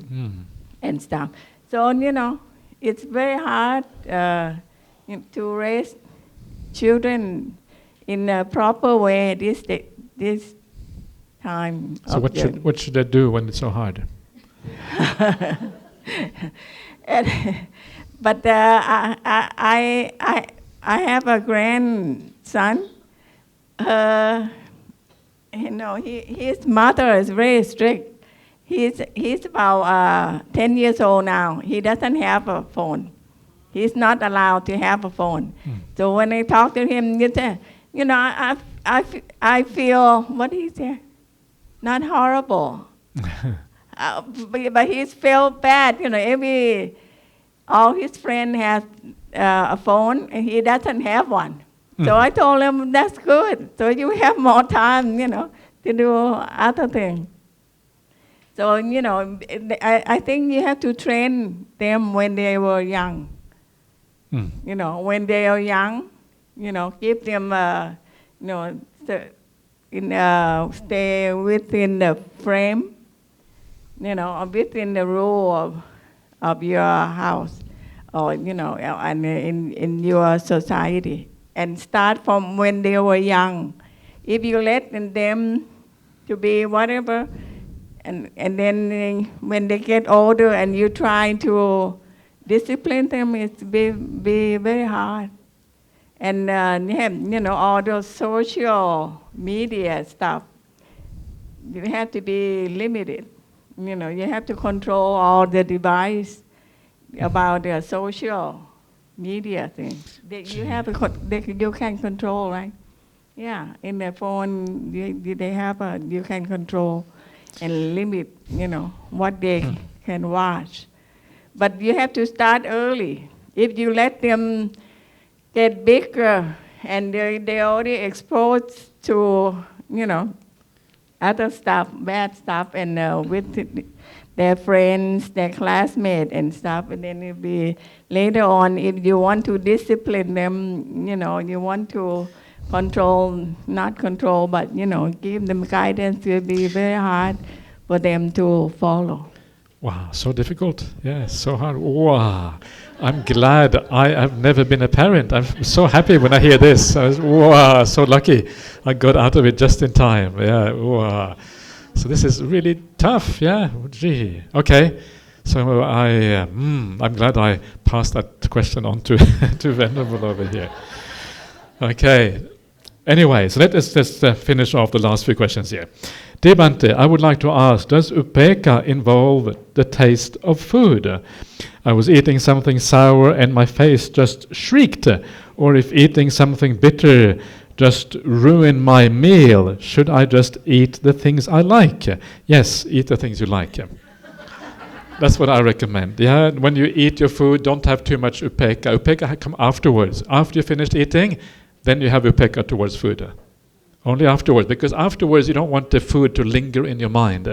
and stuff. So, it's very hard to raise children in a proper way this time. So what should they do when it's so hard? But I have a grandson. His mother is very strict. He's about 10 years old now. He doesn't have a phone. He's not allowed to have a phone. So when I talk to him, I feel, what did he say? Not horrible. But he felt bad. All his friends have a phone, and he doesn't have one. So I told him, that's good. So you have more time, to do other things. So, I think you have to train them when they were young. When they are young, give them, stay within the frame, within the rule of your house, or, and in your society. And start from when they were young. If you let them to be whatever, and then when they get older and you try to discipline them, it's be very hard. And all those social media stuff, you have to be limited. You have to control all the device about the social media thing. You can control, right? Yeah, in the phone they have you can control and limit, what they can watch. But you have to start early. If you let them get bigger and they already exposed to, other stuff, bad stuff, and with their friends, their classmates and stuff, and then it'll be later on, if you want to discipline them, you want to not control, but, give them guidance, it will be very hard for them to follow. Wow, so difficult. Yeah, so hard. Wow. I'm glad I have never been a parent. I'm so happy when I hear this. Wow, so lucky. I got out of it just in time. Yeah, wow. So this is really tough, yeah. Gee. Okay. So I'm glad I passed that question on to to Venerable over here. Okay. Anyway, so let us just finish off the last few questions here. Dear Bhante, I would like to ask, does upekkha involve the taste of food? I was eating something sour and my face just shrieked. Or if eating something bitter just ruined my meal, should I just eat the things I like? Yes, eat the things you like. That's what I recommend. Yeah, when you eat your food, don't have too much upekkha. Upekkha come afterwards. After you finished eating, then you have upekkha towards food. Only afterwards, because afterwards you don't want the food to linger in your mind.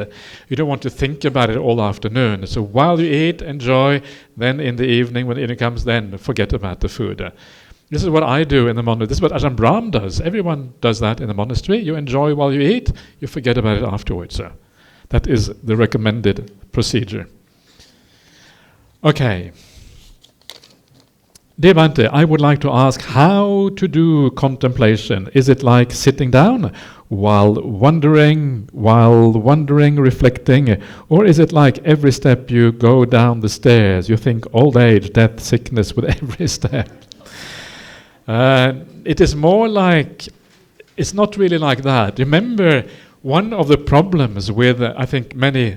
You don't want to think about it all afternoon. So while you eat, enjoy. Then in the evening, when the evening comes, then forget about the food. This is what I do in the monastery. This is what Ajahn Brahm does. Everyone does that in the monastery. You enjoy while you eat. You forget about it afterwards. That is the recommended procedure. Okay. Dear Bhante, I would like to ask how to do contemplation. Is it like sitting down while wondering, reflecting, or is it like every step you go down the stairs, you think old age, death, sickness with every step? It is more like, it's not really like that. Remember, one of the problems with, I think, many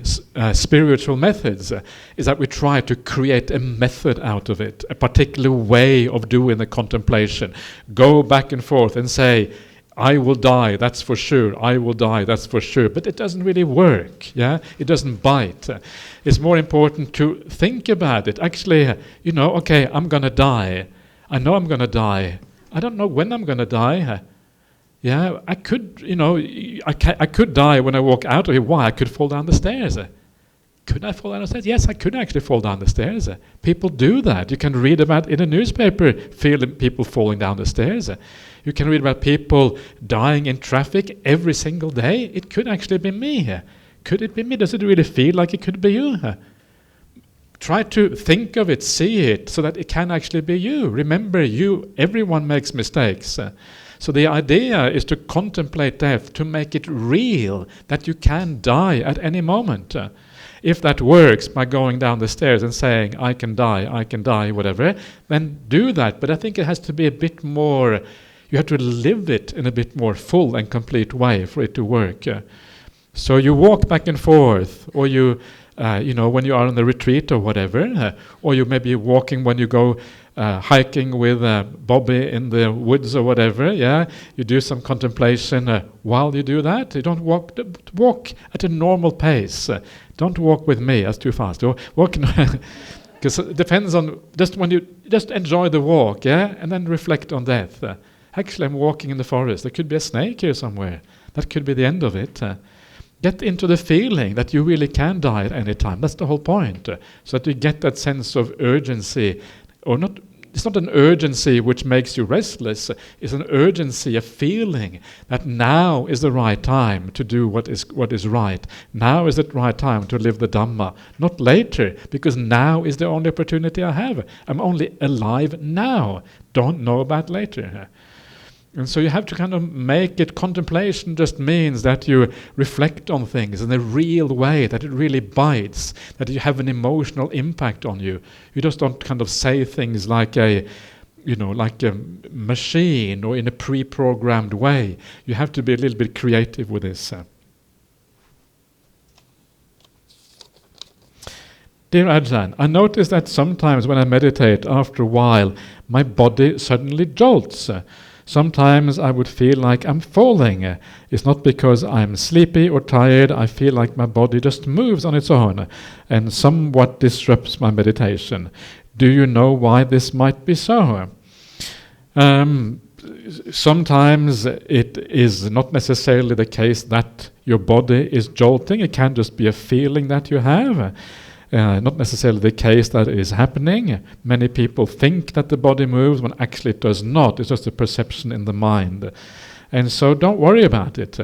spiritual methods is that we try to create a method out of it, a particular way of doing the contemplation. Go back and forth and say, I will die, that's for sure. I will die, that's for sure. But it doesn't really work, yeah? It doesn't bite. It's more important to think about it. Actually, okay, I'm going to die. I know I'm going to die. I don't know when I'm going to die. Yeah, I could, I could die when I walk out of here. Why? I could fall down the stairs. Could I fall down the stairs? Yes, I could actually fall down the stairs. People do that. You can read about in a newspaper people falling down the stairs. You can read about people dying in traffic every single day. It could actually be me. Could it be me? Does it really feel like it could be you? Try to think of it, see it, so that it can actually be you. Remember, everyone makes mistakes. So the idea is to contemplate death, to make it real, that you can die at any moment. If that works by going down the stairs and saying, I can die, whatever, then do that. But I think it has to be a bit more, you have to live it in a bit more full and complete way for it to work. So you walk back and forth, or you, when you are on the retreat or whatever, or you may be walking when you go hiking with Bobby in the woods or whatever, yeah, you do some contemplation while you do that. You don't walk at a normal pace. Don't walk with me, that's too fast. Walk, because it depends on, just enjoy the walk, yeah, and then reflect on death. Actually, I'm walking in the forest. There could be a snake here somewhere. That could be the end of it. Get into the feeling that you really can die at any time. That's the whole point. So that you get that sense of urgency, or not. It's not an urgency which makes you restless. It's an urgency, a feeling that now is the right time to do what is right. Now is the right time to live the Dhamma, not later, because now is the only opportunity I have. I'm only alive now. Don't know about later. And so you have to kind of make it, contemplation just means that you reflect on things in a real way, that it really bites, that you have an emotional impact on you. You just don't kind of say things like a machine or in a pre-programmed way. You have to be a little bit creative with this. Dear Ajahn, I notice that sometimes when I meditate, after a while, my body suddenly jolts. Sometimes I would feel like I'm falling. It's not because I'm sleepy or tired. I feel like my body just moves on its own and somewhat disrupts my meditation. Do you know why this might be so? Sometimes it is not necessarily the case that your body is jolting. It can just be a feeling that you have. Not necessarily the case that it is happening. Many people think that the body moves when actually it does not. It's just a perception in the mind. And so don't worry about it.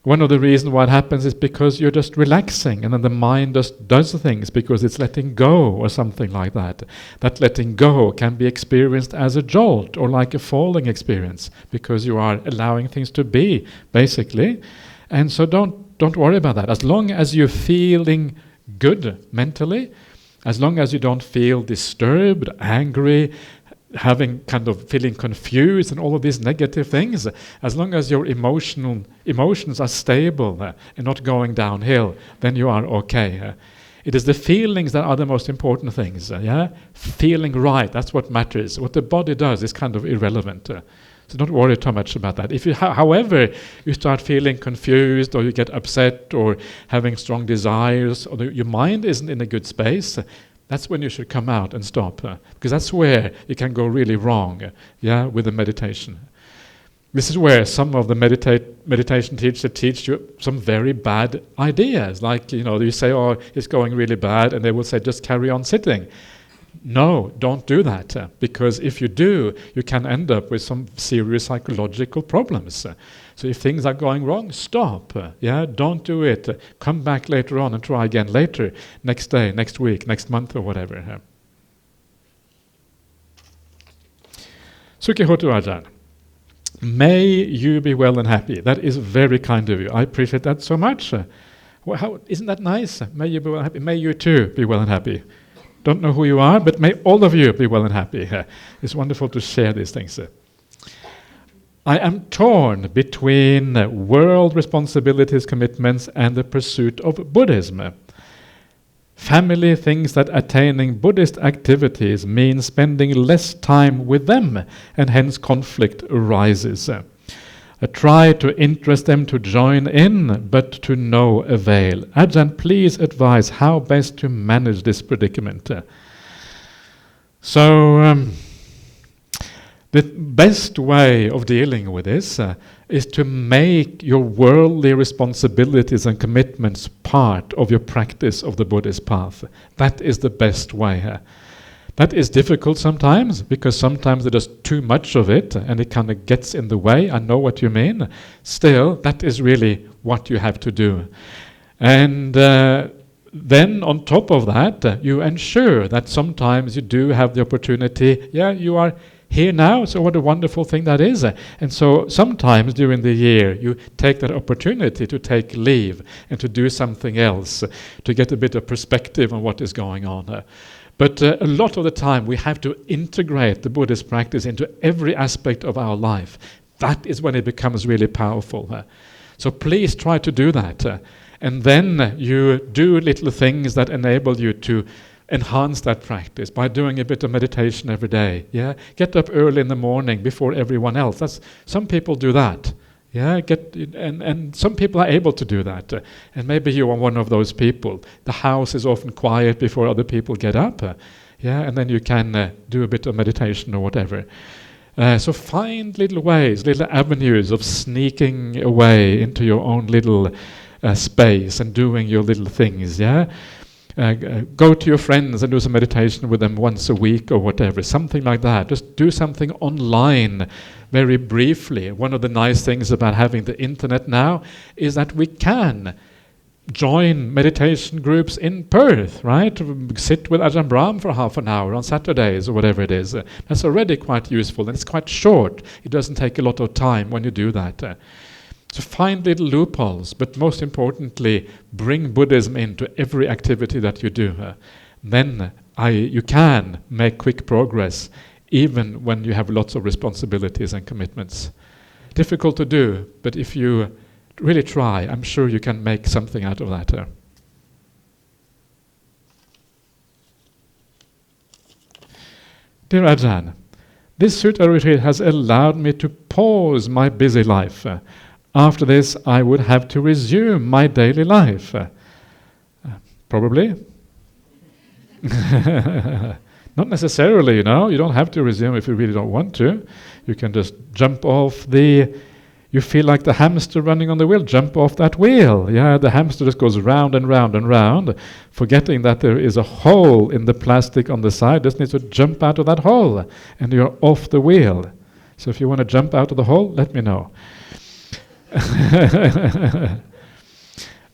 One of the reasons why it happens is because you're just relaxing, and then the mind just does things because it's letting go or something like that. That letting go can be experienced as a jolt or like a falling experience because you are allowing things to be, basically. And so don't worry about that. As long as you're feeling good mentally, as long as you don't feel disturbed, angry, feeling confused and all of these negative things, as long as your emotions are stable and not going downhill, then you are okay. It is the feelings that are the most important things. Feeling right, that's what matters. What the body does is kind of irrelevant. So don't worry too much about that. If you, however, you start feeling confused, or you get upset, or having strong desires, or your mind isn't in a good space, that's when you should come out and stop, because that's where it can go really wrong. With the meditation. This is where some of the meditation teachers teach you some very bad ideas. Like you say, "Oh, it's going really bad," and they will say, "Just carry on sitting." No, don't do that, because if you do, you can end up with some serious psychological problems. So if things are going wrong, stop. Don't do it. Come back later on and try again later, next day, next week, next month, or whatever. Sukhi hotu Ajahn. May you be well and happy. That is very kind of you. I appreciate that so much. Isn't that nice? May you be well and happy. May you too be well and happy. Don't know who you are, but may all of you be well and happy. It's wonderful to share these things. I am torn between world responsibilities, commitments, and the pursuit of Buddhism. Family thinks that attaining Buddhist activities means spending less time with them, and hence conflict arises. I try to interest them to join in, but to no avail. Ajahn, please advise how best to manage this predicament. The best way of dealing with this is to make your worldly responsibilities and commitments part of your practice of the Buddhist path. That is the best way. That is difficult sometimes, because sometimes there's too much of it and it kind of gets in the way. I know what you mean. Still, that is really what you have to do. And then on top of that, you ensure that sometimes you do have the opportunity, you are here now, so what a wonderful thing that is. And so sometimes during the year you take that opportunity to take leave and to do something else, to get a bit of perspective on what is going on. But a lot of the time we have to integrate the Buddhist practice into every aspect of our life. That is when it becomes really powerful. So please try to do that. And then you do little things that enable you to enhance that practice by doing a bit of meditation every day. Get up early in the morning before everyone else. Some people do that. And some people are able to do that. And maybe you are one of those people. The house is often quiet before other people get up. And then you can do a bit of meditation or whatever. So find little ways, little avenues of sneaking away into your own little space and doing your little things. Go to your friends and do some meditation with them once a week or whatever, something like that. Just do something online very briefly. One of the nice things about having the internet now is that we can join meditation groups in Perth, right? Sit with Ajahn Brahm for half an hour on Saturdays or whatever it is. That's already quite useful, and it's quite short. It doesn't take a lot of time when you do that. So find little loopholes, but most importantly, bring Buddhism into every activity that you do. Then you can make quick progress, even when you have lots of responsibilities and commitments. Difficult to do, but if you really try, I'm sure you can make something out of that. Dear Ajahn, this sutta retreat has allowed me to pause my busy life. After this, I would have to resume my daily life. Probably. Not necessarily, you don't have to resume if you really don't want to. You can just jump off you feel like the hamster running on the wheel, jump off that wheel. The hamster just goes round and round and round, forgetting that there is a hole in the plastic on the side, just needs to jump out of that hole, and you're off the wheel. So if you want to jump out of the hole, let me know.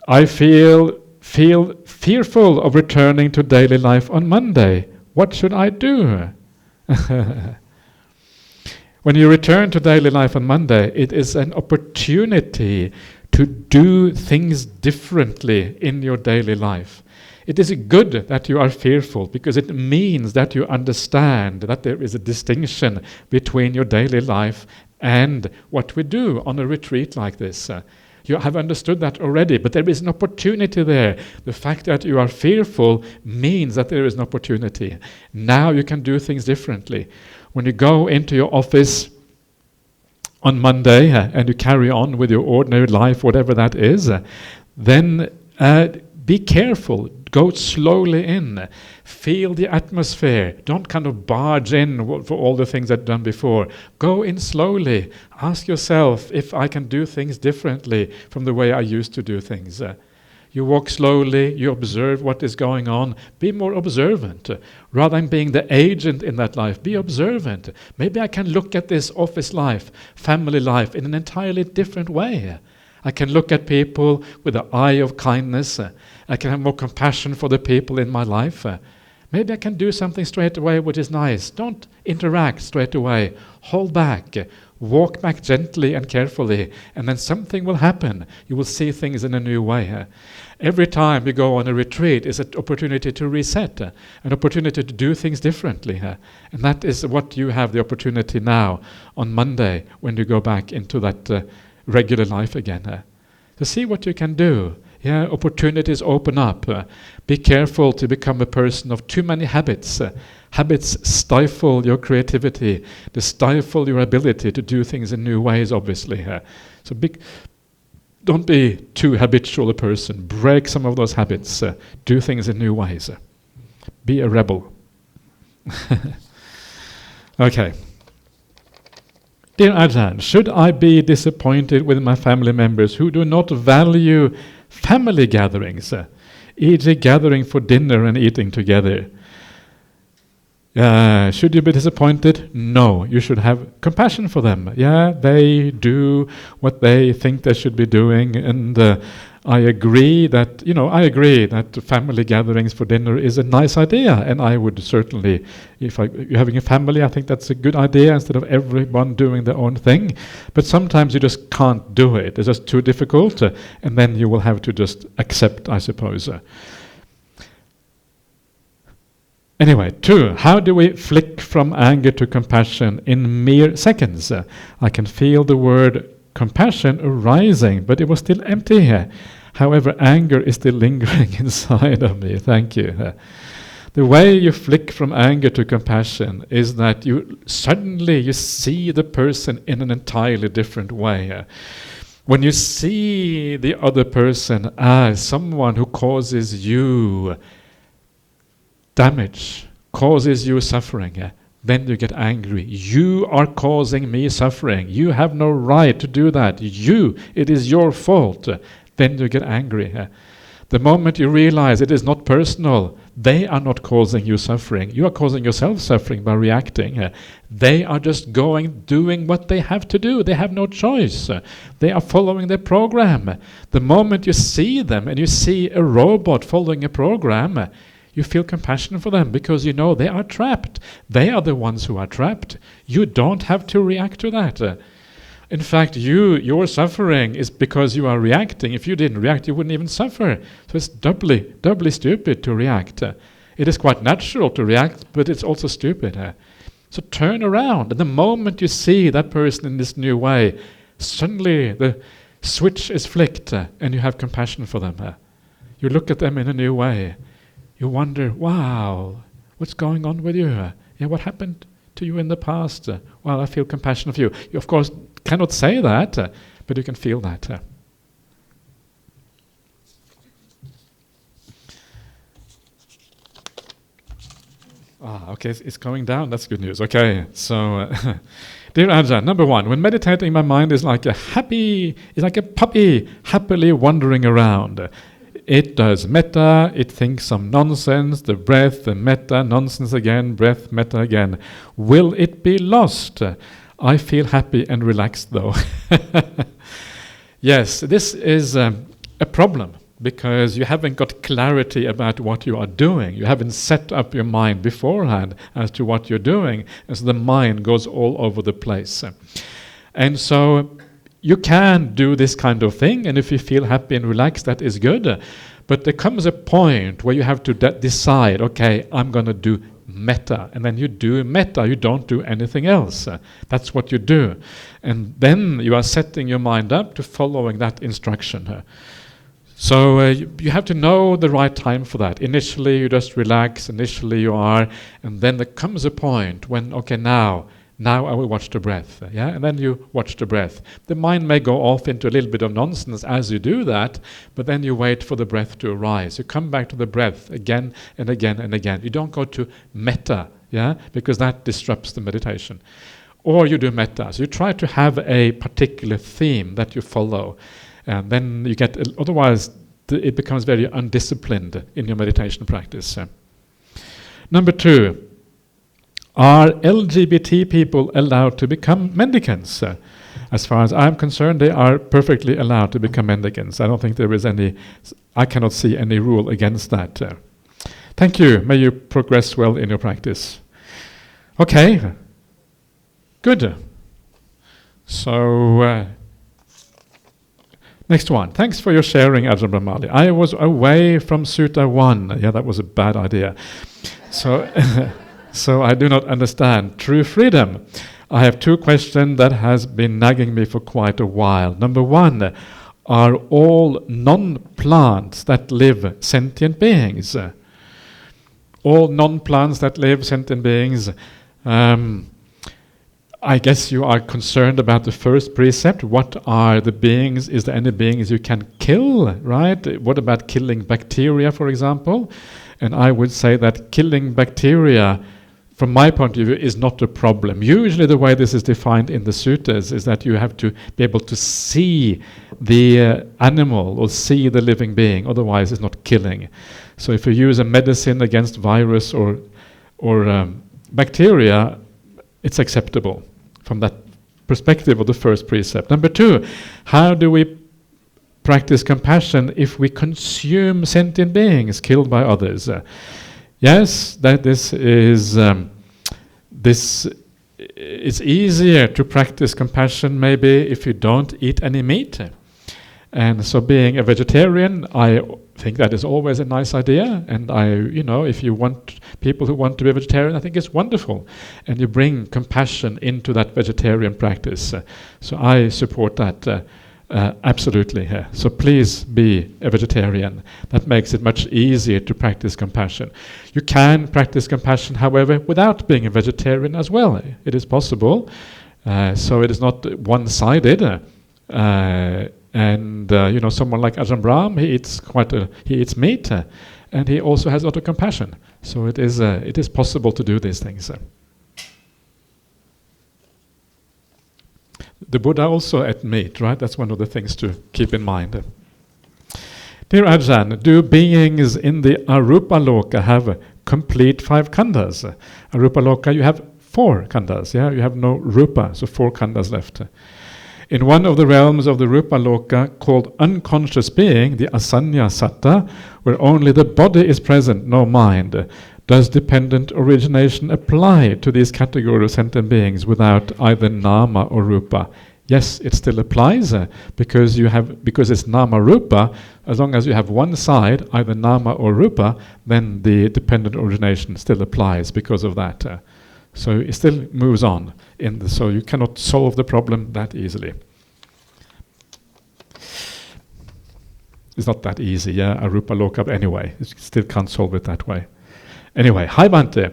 I feel fearful of returning to daily life on Monday. What should I do? When you return to daily life on Monday, it is an opportunity to do things differently in your daily life. It is good that you are fearful, because it means that you understand that there is a distinction between your daily life and what we do on a retreat like this. You have understood that already, but there is an opportunity there. The fact that you are fearful means that there is an opportunity. Now you can do things differently. When you go into your office on Monday and you carry on with your ordinary life, whatever that is, then be careful. Go slowly in. Feel the atmosphere. Don't kind of barge in for all the things that I've done before. Go in slowly. Ask yourself if I can do things differently from the way I used to do things. You walk slowly, you observe what is going on. Be more observant. Rather than being the agent in that life, be observant. Maybe I can look at this office life, family life in an entirely different way. I can look at people with the eye of kindness. I can have more compassion for the people in my life. Maybe I can do something straight away which is nice. Don't interact straight away. Hold back. Walk back gently and carefully, and then something will happen. You will see things in a new way. Every time you go on a retreat is an opportunity to reset, an opportunity to do things differently. And that is what you have the opportunity now on Monday when you go back into that regular life again. To see what you can do. Opportunities open up. Be careful to become a person of too many habits. Habits stifle your creativity. They stifle your ability to do things in new ways, obviously. So don't be too habitual a person. Break some of those habits. Do things in new ways. Be a rebel. Okay. Dear Ajahn, should I be disappointed with my family members who do not value family gatherings, e.g. gathering for dinner and eating together? Should you be disappointed? No, you should have compassion for them. They do what they think they should be doing, and I agree that family gatherings for dinner is a nice idea, and I would certainly, if you're having a family, I think that's a good idea instead of everyone doing their own thing. But sometimes you just can't do it. It's just too difficult, and then you will have to just accept, I suppose. Anyway, 2. How do we flick from anger to compassion in mere seconds? I can feel the word compassion arising, but it was still empty here. However, anger is still lingering inside of me. Thank you. The way you flick from anger to compassion is that you suddenly see the person in an entirely different way. When you see the other person as someone who causes you damage, causes you suffering, then you get angry. You are causing me suffering. You have no right to do that. It is your fault. Then you get angry. The moment you realize it is not personal, they are not causing you suffering. You are causing yourself suffering by reacting. They are just doing what they have to do. They have no choice. They are following their program. The moment you see them and you see a robot following a program, you feel compassion for them because you know they are trapped. They are the ones who are trapped. You don't have to react to that. In fact, your suffering is because you are reacting. If you didn't react, you wouldn't even suffer. So it's doubly stupid to react. It is quite natural to react, but it's also stupid. So turn around. And the moment you see that person in this new way, suddenly the switch is flicked and you have compassion for them. You look at them in a new way. You wonder, wow, what's going on with you? What happened to you in the past? Well, I feel compassion for you. You, of course, cannot say that, but you can feel that. Okay, it's going down. That's good news. Okay, so, dear Ajahn, number 1, when meditating, my mind is like a puppy happily wandering around. It does metta, it thinks some nonsense, the breath, the metta, nonsense again, breath, metta again. Will it be lost? I feel happy and relaxed though. Yes, this is a problem because you haven't got clarity about what you are doing. You haven't set up your mind beforehand as to what you're doing, and so the mind goes all over the place. And so you can do this kind of thing, and if you feel happy and relaxed, that is good. But there comes a point where you have to decide, okay, I'm going to do metta. And then you do metta, you don't do anything else. That's what you do. And then you are setting your mind up to following that instruction. So you have to know the right time for that. Initially, you just relax. Initially, you are. And then there comes a point when, okay, now I will watch the breath. And then you watch the breath. The mind may go off into a little bit of nonsense as you do that, but then you wait for the breath to arise. You come back to the breath again and again and again. You don't go to metta, because that disrupts the meditation. Or you do metta. So you try to have a particular theme that you follow. And then you get, otherwise it becomes very undisciplined in your meditation practice. Number 2. Are LGBT people allowed to become mendicants? As far as I'm concerned, they are perfectly allowed to become mendicants. I don't think there is I cannot see any rule against that. Thank you. May you progress well in your practice. Okay. Good. So, next one. Thanks for your sharing, Ajahn Brahmali. I was away from Sutta 1. Yeah, that was a bad idea. So, so I do not understand true freedom. I have two questions that has been nagging me for quite a while. Number one, are all non-plants that live sentient beings? All non-plants that live sentient beings. I guess you are concerned about the first precept. What are the beings? Is there any beings you can kill, right? What about killing bacteria, for example? And I would say that killing bacteria, from my point of view, is not a problem. Usually the way this is defined in the suttas is that you have to be able to see the animal or see the living being, otherwise it's not killing. So if you use a medicine against virus or bacteria, it's acceptable from that perspective of the first precept. Number two, how do we practice compassion if we consume sentient beings killed by others? Yes, that this is it's easier to practice compassion maybe if you don't eat any meat. And so being a vegetarian, I think that is always a nice idea. And if you want people who want to be vegetarian, I think it's wonderful. And you bring compassion into that vegetarian practice. So I support that absolutely. So please be a vegetarian. That makes it much easier to practice compassion. You can practice compassion, however, without being a vegetarian as well. It is possible. So it is not one-sided. Someone like Ajahn Brahm, he eats meat, and he also has a lot of compassion. So it is possible to do these things. The Buddha also ate meat, right? That's one of the things to keep in mind. Dear Ajahn, do beings in the Arupa Loka have complete 5 khandhas? Arupa Loka, you have 4 khandhas, yeah? You have no Rupa, so 4 khandhas left. In one of the realms of the Rupa Loka called unconscious being, the Asanya Satta, where only the body is present, no mind, does dependent origination apply to these categories of sentient beings without either nama or rupa? Yes, it still applies because it's nama rupa. As long as you have one side, either nama or rupa, then the dependent origination still applies because of that. So it still moves on. So you cannot solve the problem that easily. It's not that easy, yeah, Arupa Loka anyway. You still can't solve it that way. Anyway, hi Bhante.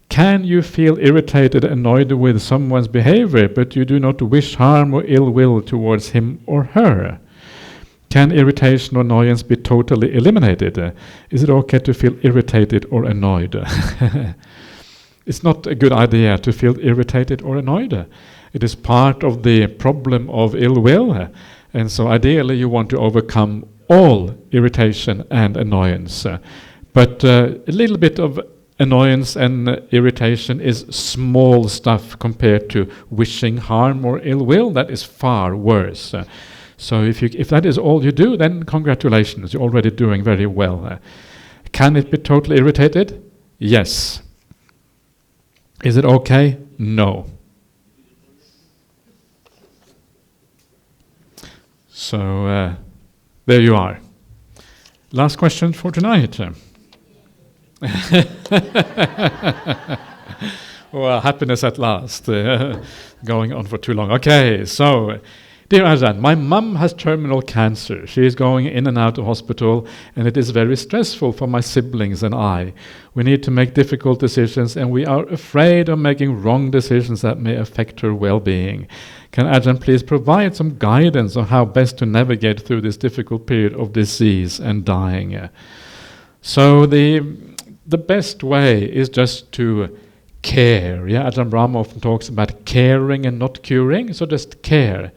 Can you feel irritated, annoyed with someone's behavior, but you do not wish harm or ill will towards him or her? Can irritation or annoyance be totally eliminated? Is it okay to feel irritated or annoyed? It's not a good idea to feel irritated or annoyed. It is part of the problem of ill will. And so ideally you want to overcome all irritation and annoyance. But a little bit of annoyance and irritation is small stuff compared to wishing harm or ill will. That is far worse. So if that is all you do, then congratulations, you're already doing very well. Can it be totally irritated? Yes. Is it okay? No. So there you are. Last question for tonight. Well, happiness at last. Going on for too long. Okay, so dear Ajahn, my mum has terminal cancer. She is going in and out of hospital, and it is very stressful for my siblings and I. We need to make difficult decisions, and we are afraid of making wrong decisions that may affect her well-being. Can Ajahn please provide some guidance on how best to navigate through this difficult period of disease and dying? So the best way is just to care. Yeah, Ajahn Brahma often talks about caring and not curing, so just care.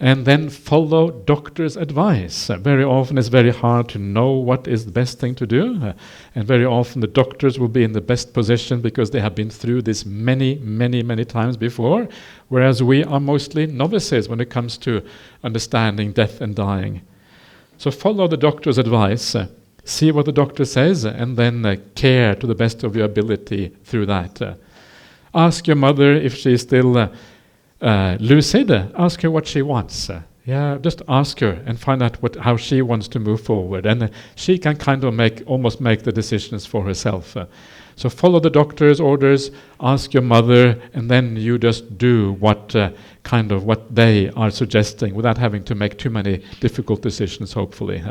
And then follow doctor's advice. Very often it's very hard to know what is the best thing to do. And very often the doctors will be in the best position because they have been through this many, many, many times before, whereas we are mostly novices when it comes to understanding death and dying. So follow the doctor's advice. see what the doctor says, and then care to the best of your ability through that. Ask your mother if she's still lucid. Ask her what she wants. Just ask her and find out how she wants to move forward, and she can kind of almost make the decisions for herself. So follow the doctor's orders, ask your mother, and then you just do what they are suggesting without having to make too many difficult decisions, hopefully.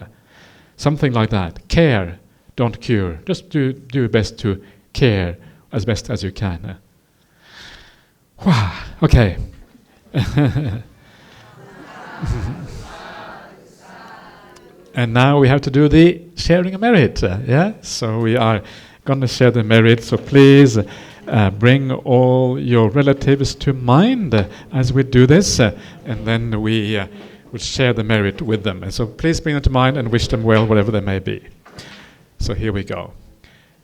Something like that. Care, don't cure. Just do your best to care as best as you can. Okay. And now we have to do the sharing a merit. So we are going to share the merit. So please bring all your relatives to mind as we do this, and then we will share the merit with them. And so please bring them to mind and wish them well, whatever they may be. So here we go.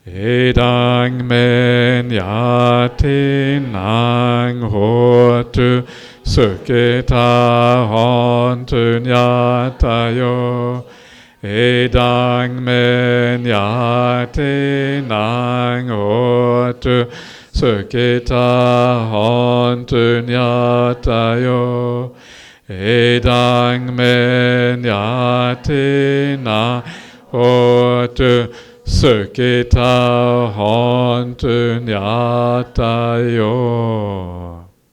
Edang men yati nang hotu sukita hontun yatayo. Edang men yati nang hotu sukita hontun yatayo. Edang men yati nang hotu sukita hontun yatayo.